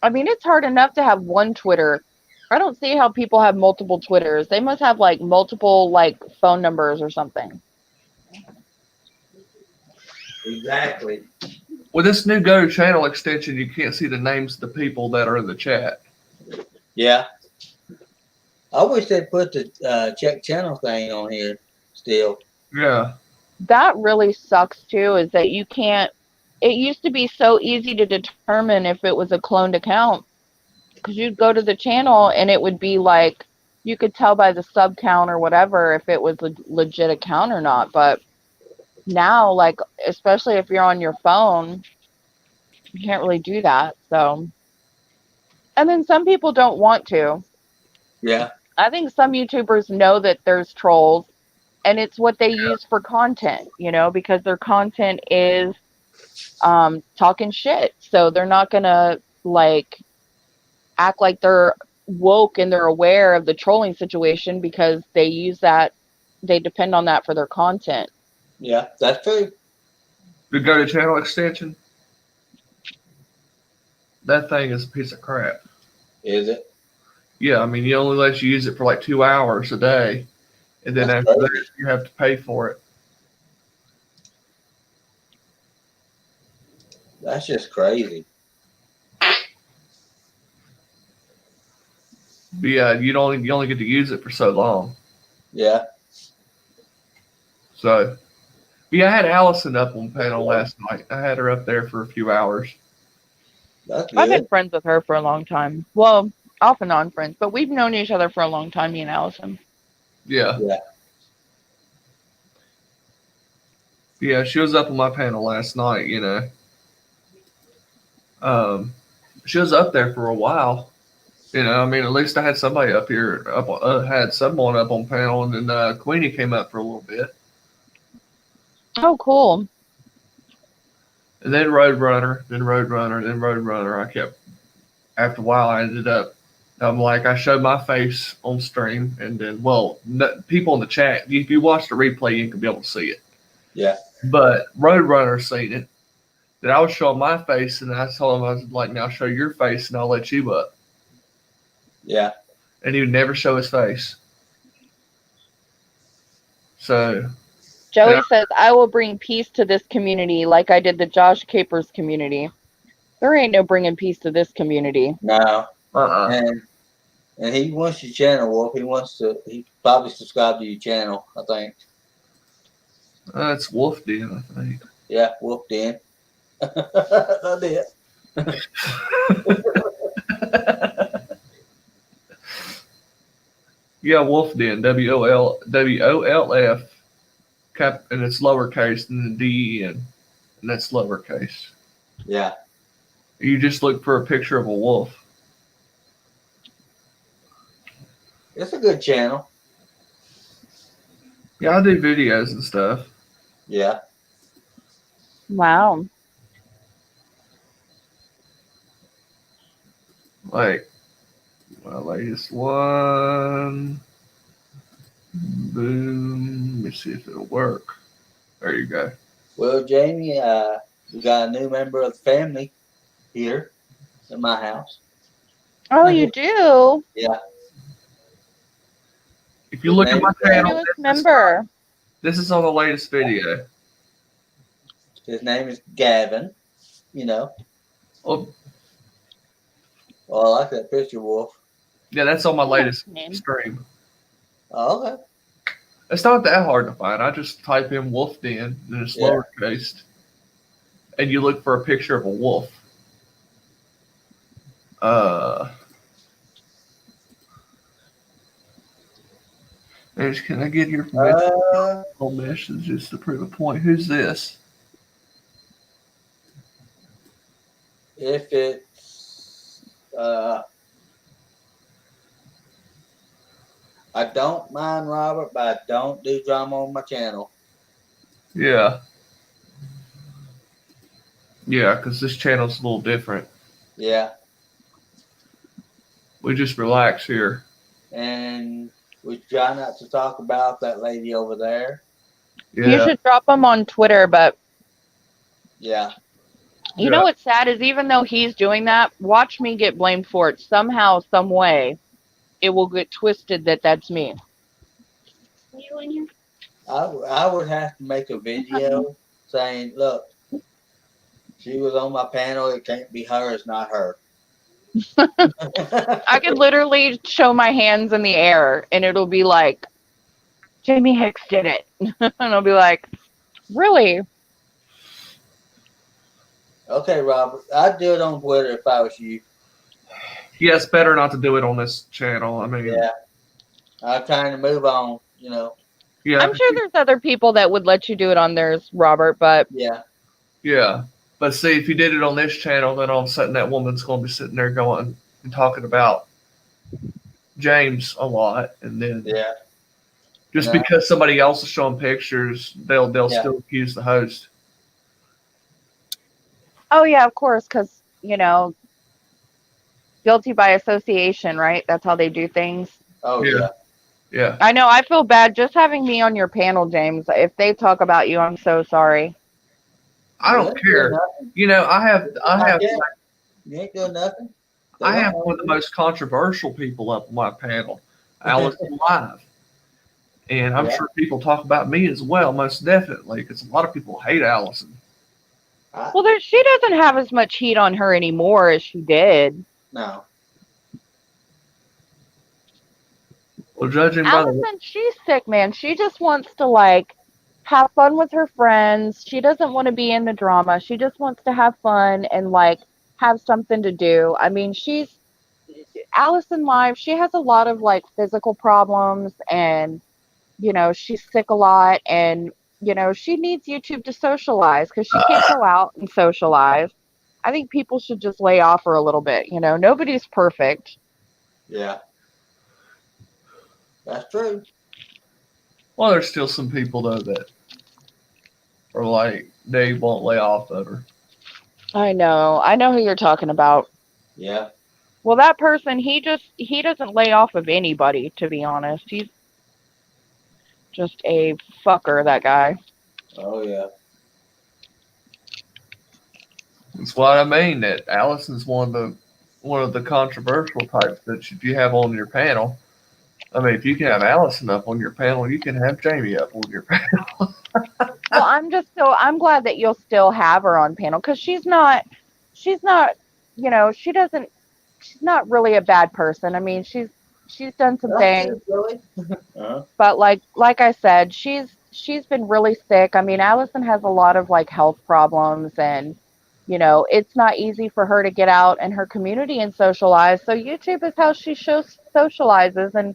I mean, it's hard enough to have one Twitter. I don't see how people have multiple Twitters. They must have like multiple like phone numbers or something.
Exactly.
With this new Go to Channel extension, you can't see the names of the people that are in the chat.
Yeah. I wish they'd put the check channel thing on here still.
Yeah.
That really sucks too, is that you can't. It used to be so easy to determine if it was a cloned account because you'd go to the channel and it would be like you could tell by the sub count or whatever if it was a legit account or not. But now, like, especially if you're on your phone, you can't really do that. So, and then some people don't want to.
Yeah.
I think some YouTubers know that there's trolls and it's what they use for content, because their content is talking shit. So they're not going to like act like they're woke and they're aware of the trolling situation because they use that, they depend on that for their content.
Yeah, that's true.
The Go to Channel extension, that thing is a piece of crap.
Is it?
Yeah, I mean, you only let you use it for like 2 hours a day. And then
That's
after
crazy.
that, you have to pay for it.
That's just crazy.
But yeah, you only get to use it for so long.
Yeah.
So, yeah, I had Allison up on panel last night. I had her up there for a few hours.
That's
I've
good.
been friends with her for a long time. Well, off and on friends, but we've known each other for a long time, me and Allison.
Yeah.
Yeah.
Yeah, she was up on my panel last night, She was up there for a while. You know, I mean, at least I had somebody up here, had someone up on panel, and then Queenie came up for a little bit.
Oh, cool.
And then Roadrunner, then Roadrunner, then Roadrunner. I kept, after a while, I ended up, I'm like, I showed my face on stream, and then, well, people in the chat, if you watch the replay, you can be able to see it.
Yeah.
But Roadrunner seen it, that I was showing my face, and I told him, I was like, now show your face, and I'll let you up.
Yeah.
And he would never show his face. So,
Joey
Yeah.
says, I will bring peace to this community like I did the Josh Capers community. There ain't no bringing peace to this community.
No.
uh-uh.
And he wants your channel, Wolf. He probably subscribed to your channel, I think.
That's Wolf Den, I think.
Yeah, Wolf Den. I did.
Yeah, Wolf Den, WOLF, cap, and it's lowercase, and the DEN, and that's lowercase.
Yeah.
You just look for a picture of a wolf.
It's a good channel.
Yeah, I do videos and stuff.
Yeah.
Wow.
Like my latest one. Boom. Let me see if it'll work. There you go.
Well, Jamie, we got a new member of the family here in my house.
Oh, you do?
Yeah.
If you look at my channel,
Newest member.
this is on the latest video.
His name is Gavin. You know.
Oh,
Oh, I like that picture, Wolf.
yeah, that's on my latest
Name.
stream.
Oh, okay.
It's not that hard to find. I just type in Wolf Den and it's
Yeah.
lowercase, and you look for a picture of a wolf. Can I get your messages to prove a point? Who's this?
If it's I don't mind Robert, but I don't do drama on my channel.
Yeah. Yeah, because this channel's a little different.
Yeah.
We just relax here.
And we try not to talk about that lady over there.
You
Yeah.
should drop him on Twitter, but
Yeah.
you know what's sad is even though he's doing that, watch me get blamed for it somehow, some way. It will get twisted that that's me.
I would have to make a video saying, look, she was on my panel. It can't be her. It's not her.
I could literally show my hands in the air and it'll be like, Jamie Hicks did it. And I'll be like, really?
Okay, Robert. I'd do it on Twitter if I was you.
Yeah, it's better not to do it on this channel. I mean,
Yeah. I'm trying to move on, you know.
yeah,
I'm sure there's other people that would let you do it on theirs, Robert, but
Yeah.
yeah. But see, if you did it on this channel, then all of a sudden that woman's going to be sitting there going and talking about James a lot, and then
Yeah.
just
No.
because somebody else is showing pictures, they'll
Yeah.
still accuse the host.
oh yeah, of course, because, you know, guilty by association, right? That's how they do things.
Oh,
Yeah.
yeah.
Yeah.
I know, I feel bad just having me on your panel, James. If they talk about you, I'm so sorry.
I don't care. You know, I have
You ain't doing nothing.
I have one of the most controversial people up on my panel, Allison Live. And I'm
Yeah.
sure people talk about me as well, most definitely, because a lot of people hate Allison.
Well, she doesn't have as much heat on her anymore as she did.
No.
Well, judging by the
Allison, she's sick, man. She just wants to, like, have fun with her friends. She doesn't want to be in the drama. She just wants to have fun and, like, have something to do. I mean, Allison Live, she has a lot of, like, physical problems and, you know, she's sick a lot and, you know, she needs YouTube to socialize because she can't go out and socialize. I think people should just lay off her a little bit. You know, nobody's perfect.
Yeah. That's true.
Well, there's still some people though that are like they won't lay off of her.
I know who you're talking about.
Yeah.
Well, that person, he doesn't lay off of anybody, to be honest. He's just a fucker, that guy.
Oh yeah.
That's what I mean. That Allison's one of the controversial types that you have on your panel. I mean, if you can have Allison up on your panel, you can have Jamie up on your panel.
Well, I'm glad that you'll still have her on panel because she's not, she's not really a bad person. I mean, she's done some things,
Really? Uh-huh.
but like I said, she's been really sick. I mean, Allison has a lot of like health problems, and it's not easy for her to get out in her community and socialize. So YouTube is how she socializes, and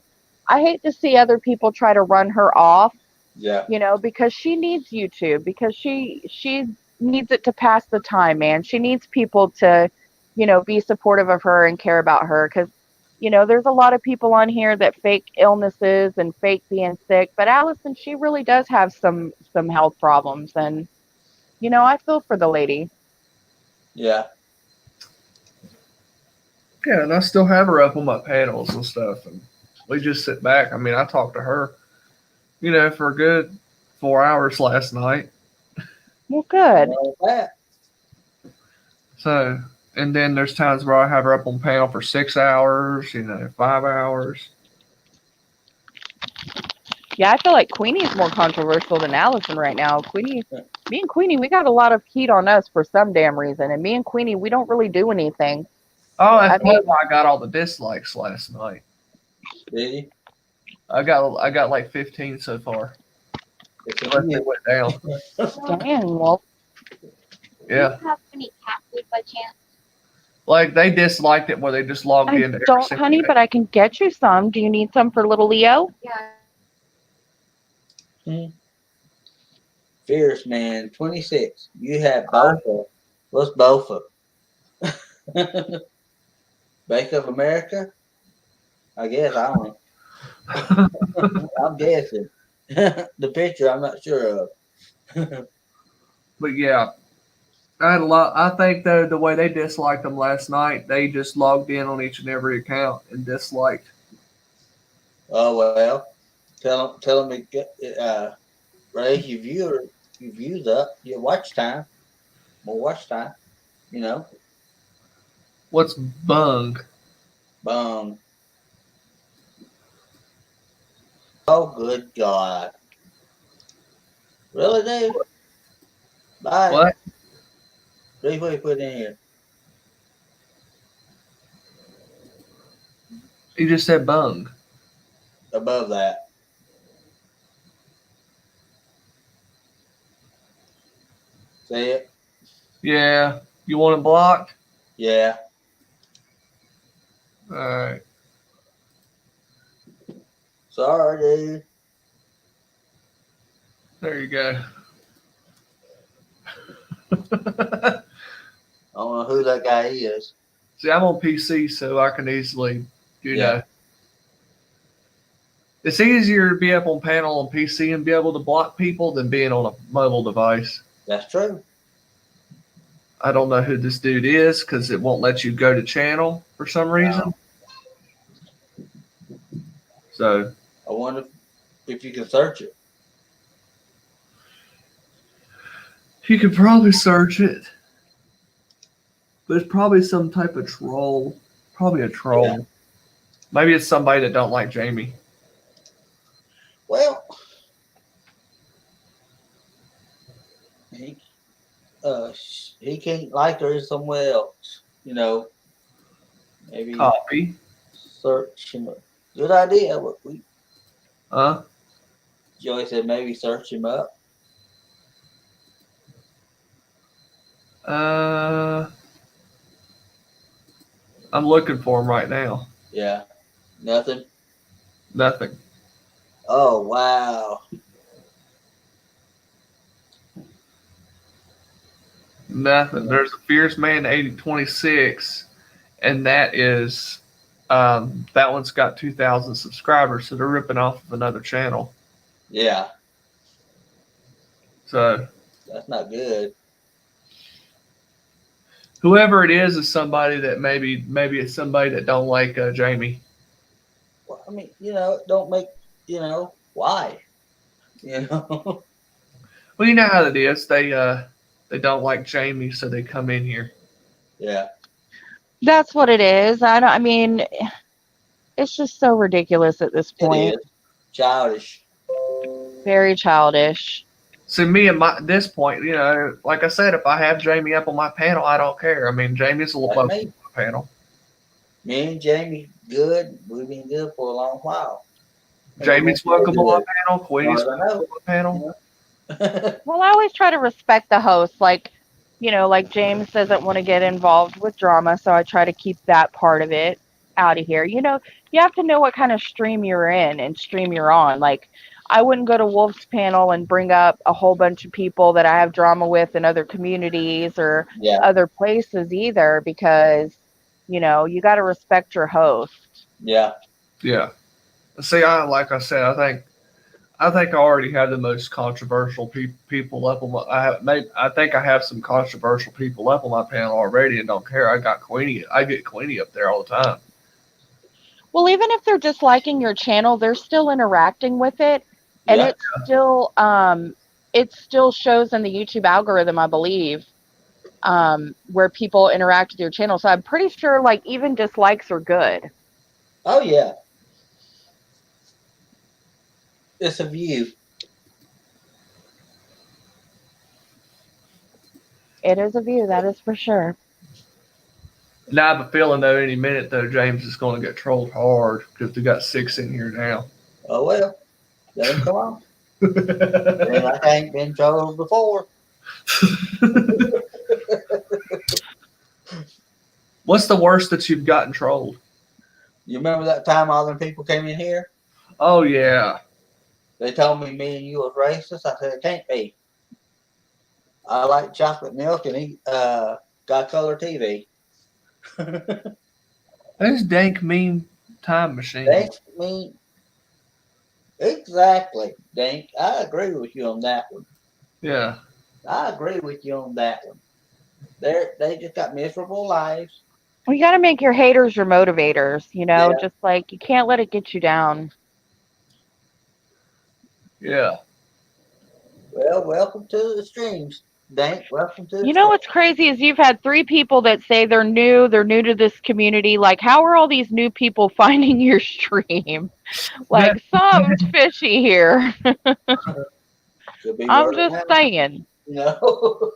I hate to see other people try to run her off,
Yeah.
because she needs YouTube, because she needs it to pass the time, man. She needs people to, be supportive of her and care about her, because there's a lot of people on here that fake illnesses and fake being sick, but Allison, she really does have some health problems, and I feel for the lady.
Yeah.
Yeah, and I still have her up on my panels and stuff, and we just sit back. I mean, I talked to her, for a good 4 hours last night.
Well, good.
Well, that.
So, and then there's times where I have her up on panel for 6 hours, 5 hours.
Yeah, I feel like Queenie's more controversial than Allison right now. Me and Queenie, we got a lot of heat on us for some damn reason, and me and Queenie, we don't really do anything.
Oh, that's
I mean-
why I got all the dislikes last night.
Did he?
I got like 15 so far. Unless it went down.
Dang, well,
Yeah.
Do you have any cat food by chance?
Like they disliked it where they just logged
I
in. every
don't,
single
honey,
day.
but I can get you some. Do you need some for little Leo?
Yeah.
Fierce man, 26. You have Bofa. What's Bofa? Bank of America? I guess I don't know. I'm guessing. The picture I'm not sure of.
But yeah, I had a lot. I think though the way they disliked them last night, they just logged in on each and every account and disliked.
Oh well. Tell them to get raise your views up, your watch time. More watch time.
What's bung?
Bum. Oh good God. Really, dude? Bye.
What?
Read what you put in here.
You just said bung.
Above that. See it?
Yeah. You want it blocked?
Yeah.
All right.
Sorry, dude.
There you go.
I don't know who that guy is.
See, I'm on PC, so I can easily,
Yeah.
It's easier to be up on panel on PC and be able to block people than being on a mobile device.
That's true.
I don't know who this dude is because it won't let you go to channel for some reason. So
I wonder if you can search it.
you could probably search it, but it's probably some type of troll. Probably a troll.
Yeah.
Maybe it's somebody that don't like Jamie.
Well, he can't like her somewhere else. Maybe
Copy.
search him. Good idea.
Huh?
Joey said maybe search him up.
I'm looking for him right now.
Yeah. Nothing.
Nothing.
Oh wow.
Nothing. There's a Fierce Man 8026, and that is That one's got 2,000 subscribers, so they're ripping off of another channel.
Yeah,
So
that's not good.
whoever it is somebody that maybe it's somebody that don't like Jamie.
Well, I mean, don't make, why? You know?
Well, you know how it is. They don't like Jamie, so they come in here.
Yeah.
That's what it is. I mean, it's just so ridiculous at this point.
It is. Childish.
Very childish.
See, me at this point, like I said, if I have Jamie up on my panel, I don't care. I mean, Jamie's a little
Like
close
me.
to my panel.
Me and Jamie, good. We've been good for a long while.
Jamie's welcome on my panel. Queenie's
Well, I
welcome
know.
on my panel.
Well, I always try to respect the host. Like, like James doesn't want to get involved with drama, so I try to keep that part of it out of here. You have to know what kind of stream you're in and stream you're on. Like, I wouldn't go to Wolf's panel and bring up a whole bunch of people that I have drama with in other communities or
Yeah.
other places either, because, you got to respect your host.
Yeah.
Yeah. See, like I said, I think I already have the most controversial people up on my. I think I have some controversial people up on my panel already, and don't care. I got Queenie. I get Queenie up there all the time.
Well, even if they're disliking your channel, they're still interacting with it, and
Yeah.
it still shows in the YouTube algorithm, I believe, where people interact with your channel. So I'm pretty sure, like, even dislikes are good.
Oh, yeah. It's a view.
It is a view, that is for sure.
Now I have a feeling though, any minute though, James is going to get trolled hard because we got 6 in here now.
Oh, well. Let him come on. And I ain't been trolled before.
What's the worst that you've gotten trolled?
You remember that time all them people came in here?
Oh yeah.
They told me and you was racist. I said, it can't be. I like chocolate milk and eat got color TV.
Those dank mean time machines.
Dank mean exactly, Dank. I agree with you on that one.
Yeah.
I agree with you on that one. They just got miserable lives.
Well, you got to make your haters your motivators,
Yeah.
just like you can't let it get you down.
Yeah.
Well, welcome to the streams, Dank. Welcome to the
You know what's crazy is you've had 3 people that say they're new to this community. Like, how are all these new people finding your stream? Like, something's fishy here.
Could be
I'm
word of
just
mouth,
saying.
you know.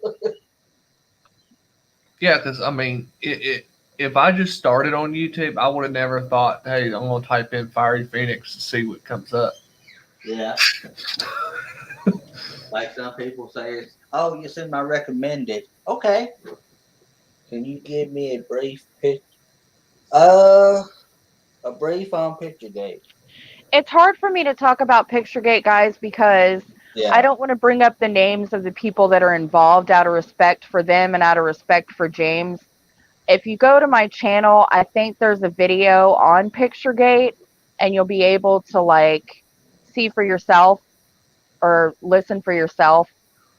Yeah, because I mean, if I just started on YouTube, I would have never thought, hey, I'm gonna type in Fiery Phoenix to see what comes up.
Yeah. Like some people say, oh, you send my recommended. Okay. Can you give me a brief pitch? A brief on Picturegate.
It's hard for me to talk about Picturegate, guys, because
Yeah.
I don't want to bring up the names of the people that are involved out of respect for them and out of respect for James. If you go to my channel, I think there's a video on Picturegate, and you'll be able to, like, see for yourself or listen for yourself.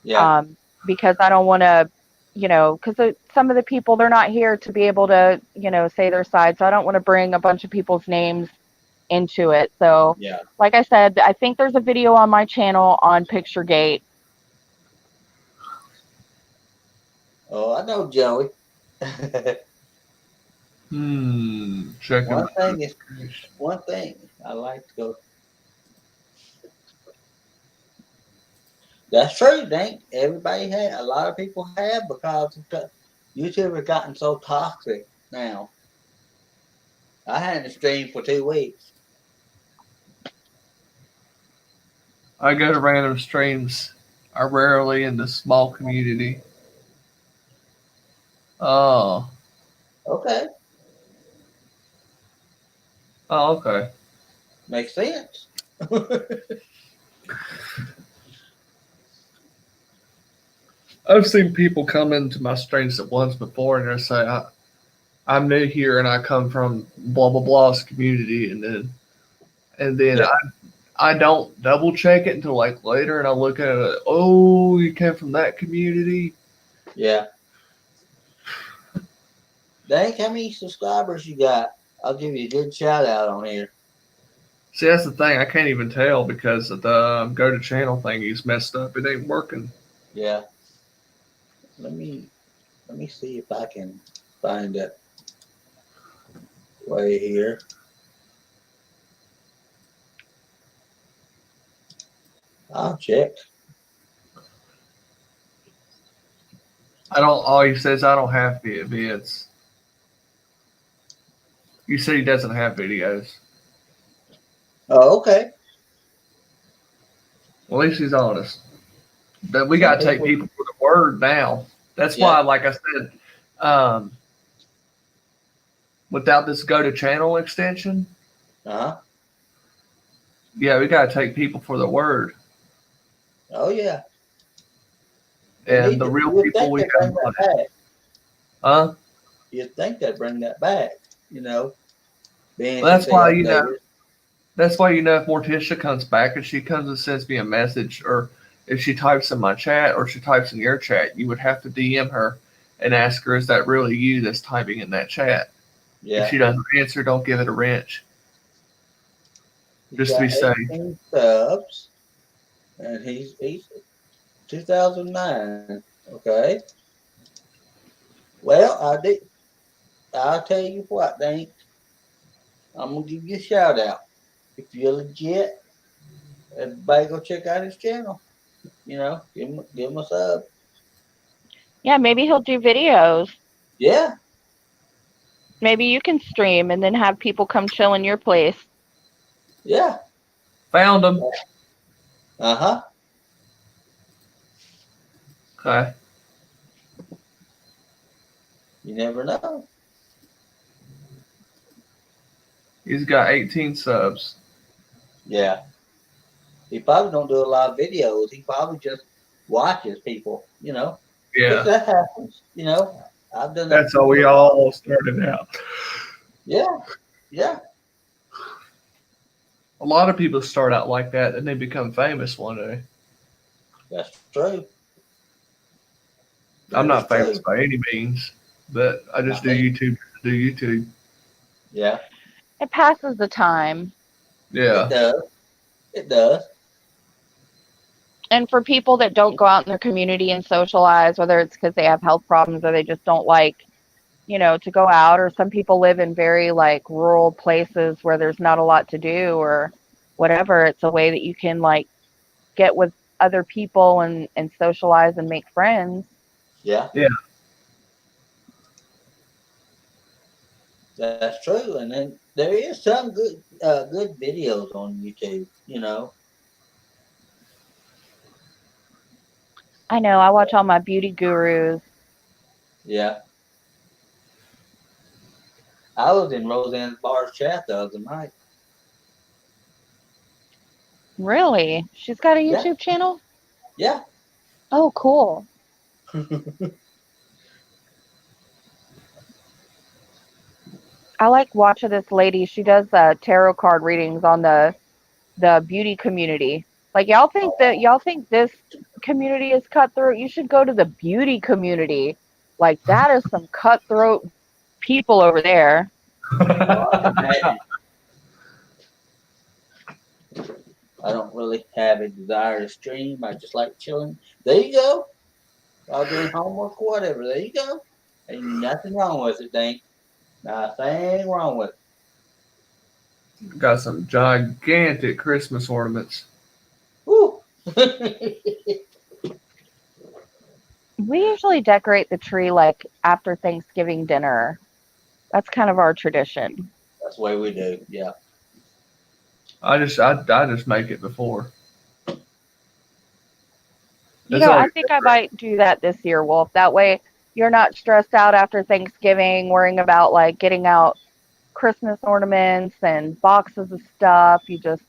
Yeah.
Because I don't want to, because some of the people, they're not here to be able to, say their side. So I don't want to bring a bunch of people's names into it. So,
Yeah.
like I said, I think there's a video on my channel on Picturegate.
Oh, I know Joey.
Check
One
it
thing is one thing I like to go. That's true, Dank. Everybody had a lot of people have because YouTube has gotten so toxic now. I hadn't streamed for 2 weeks.
I go to random streams. I rarely in the small community. Oh.
Okay,
Oh, okay.
makes sense.
I've seen people come into my streams at once before and they say, I'm new here and I come from blah blah blah's community, and then
Yeah.
I don't double check it until like later, and I look at it. Oh, you came from that community.
Yeah. Dang, how many subscribers you got? I'll give you a good shout out on here.
See, that's the thing. I can't even tell because of the go to channel thing is messed up. It ain't working.
Yeah. Let me see if I can find it way here. I'll check.
I don't. All he says, I don't have vids. You said he doesn't have videos.
Oh, okay.
Well, at least he's honest. But we got to take people for the word now. That's why, like I said, without this go to channel extension,
Uh-huh.
yeah, we got to take people for the word.
Oh yeah.
And the real people we
bring that back.
Huh?
You'd think they'd bring that back, you know.
Well, that's why That's why if Morticia comes back and she comes and sends me a message, or if she types in my chat or she types in your chat, you would have to DM her and ask her, is that really you that's typing in that chat?
Yeah.
If she doesn't answer, don't give it a wrench. Just to be safe.
18 subs, and he's 2009. Okay. Well, I'll tell you what, Dane. I'm gonna give you a shout out. If you're legit, everybody go check out his channel. You know, give him a sub.
Yeah, maybe he'll do videos.
Yeah.
Maybe you can stream and then have people come chill in your place.
Yeah.
Found him.
Uh-huh.
Okay.
You never know.
He's got 18 subs.
Yeah. He probably don't do a lot of videos. He probably just watches people, you know.
Yeah.
That happens, you know. I've done that.
That's how we all started out.
Yeah. Yeah.
A lot of people start out like that and they become famous one day.
That's true.
I'm not famous by any means, but I just do YouTube to do YouTube.
Yeah.
It passes the time.
Yeah.
It does. It does.
And for people that don't go out in their community and socialize, whether it's because they have health problems or they just don't like, to go out, or some people live in very like rural places where there's not a lot to do or whatever, it's a way that you can like get with other people and socialize and make friends.
Yeah.
Yeah.
That's true. And then there is some good videos on YouTube, you know.
I know. I watch all my beauty gurus.
Yeah. I was in Roseanne Barr's chat the other night.
Really? She's got a YouTube channel?
Yeah.
Oh, cool. I like watching this lady. She does tarot card readings on the beauty community. Like y'all think this community is cutthroat? You should go to the beauty community. Like that is some cutthroat people over there.
I don't really have a desire to stream. I just like chilling. There you go. While doing homework or whatever. There you go. Ain't nothing wrong with it, Dane. Nothing wrong with it.
Got some gigantic Christmas ornaments.
Woo.
We usually decorate the tree like after Thanksgiving dinner. That's kind of our tradition.
That's the way we do. Yeah.
I just make it before.
I think I might do that this year, Wolf. That way you're not stressed out after Thanksgiving worrying about like getting out Christmas ornaments and boxes of stuff. You just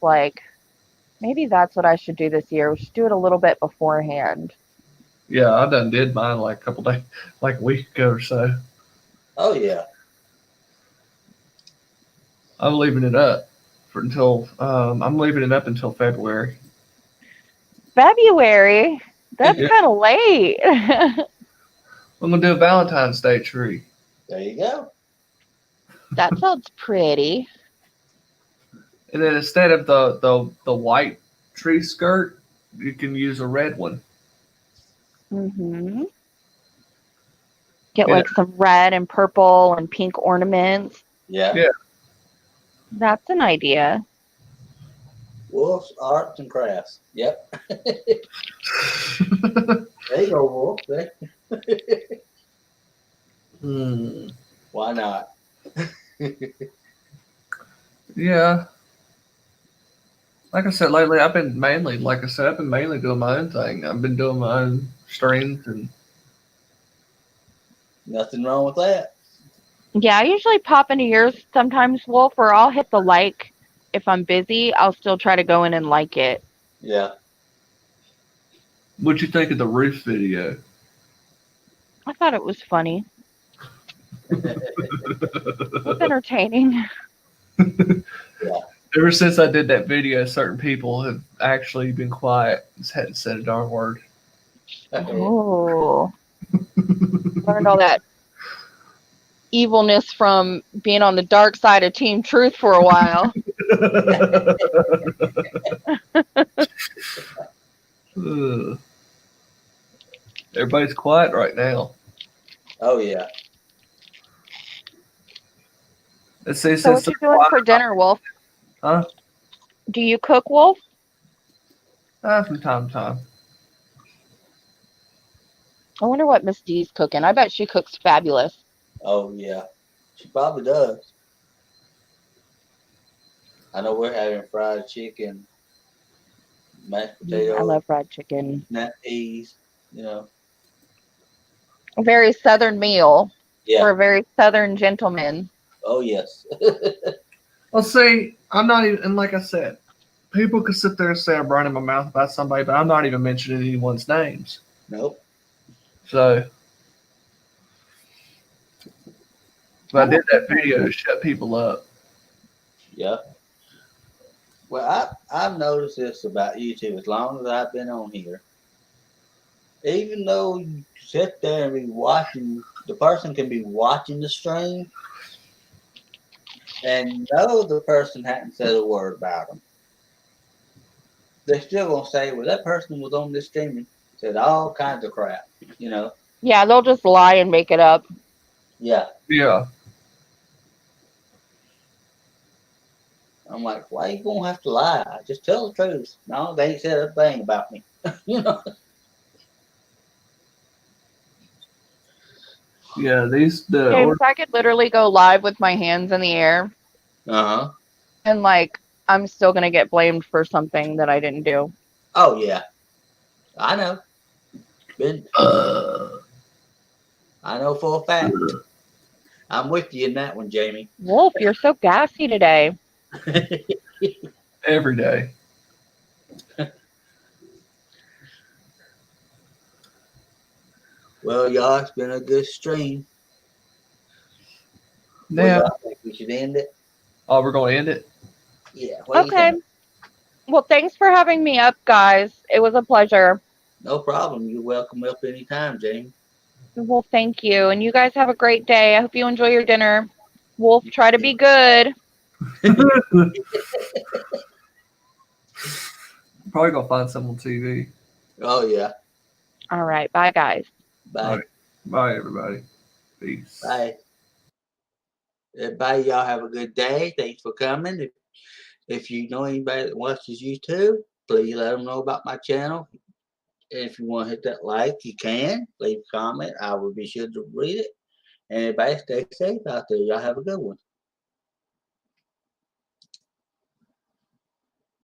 maybe that's what I should do this year. We should do it a little bit beforehand.
Yeah, I done did mine like a couple days, like a week ago or so.
Oh yeah.
I'm leaving it up I'm leaving it up until February.
February? That's
Yeah.
kind of late.
I'm gonna do a Valentine's Day tree.
There you go.
That sounds pretty.
And then instead of the white tree skirt, you can use a red one.
Hmm. Get
Yeah.
like some red and purple and pink ornaments.
Yeah.
Yeah.
That's an idea.
Wolf's Arts and Crafts. Yep. There you go, Wolf. There.
Hmm.
Why not?
Yeah. Like I said, lately I've been mainly doing my own thing. I've been doing my own streams and
Nothing wrong with that.
Yeah, I usually pop into yours sometimes, Wolf, or I'll hit the like. If I'm busy, I'll still try to go in and like it.
Yeah.
what'd you think of the roof video?
I thought it was funny. It was entertaining.
Ever since I did that video, certain people have actually been quiet. Just hadn't said a darn word.
Oh, learned all that evilness from being on the dark side of Team Truth for a while.
Ugh. Everybody's quiet right now.
Oh yeah.
Let's see,
So
since
what you doing for dinner, Wolf?
Huh?
Do you cook, Wolf?
From time to time.
I wonder what Miss D's cooking. I bet she cooks fabulous.
Oh yeah. She probably does. I know we're having fried chicken, mashed potatoes,
I love fried chicken.
snap peas. You know.
A very southern meal
Yeah.
for a very southern gentleman.
Oh yes.
Well, see, I'm not even, and like I said, people could sit there and say I'm running my mouth about somebody, but I'm not even mentioning anyone's names.
Nope.
So, but I did that video to shut people up.
Yeah. Well, I've noticed this about you too. As long as I've been on here, even though you sit there and be watching, the person can be watching the stream and know the person hadn't said a word about them. They're still gonna say, "Well, that person was on this stream and said all kinds of crap." You know?
Yeah, they'll just lie and make it up.
Yeah.
Yeah.
I'm like, why you gonna have to lie? Just tell the truth. No, they ain't said a thing about me. You know?
Yeah,
James, I could literally go live with my hands in the air
Uh huh.
and like I'm still gonna get blamed for something that I didn't do.
Oh yeah. I know. Been. I know for a fact. I'm with you in that one, Jamie.
Wolf, you're so gassy today.
every day.
Well, y'all, it's been a good stream.
Now,
I think we should end it.
oh, we're going to end it?
Yeah. What do you
Okay.
think?
Well, thanks for having me up, guys. It was a pleasure.
No problem. You're welcome up anytime, Jamie.
Well, thank you. And you guys have a great day. I hope you enjoy your dinner. Wolf, try to be good.
Probably going to find some on TV.
Oh, yeah.
All right. Bye, guys.
Bye.
All right. Bye, everybody. Peace.
Bye. Everybody, y'all have a good day. Thanks for coming. If you know anybody that watches YouTube, please let them know about my channel. And if you want to hit that like, you can. Leave a comment. I will be sure to read it. And everybody stay safe out there. Y'all have a good one.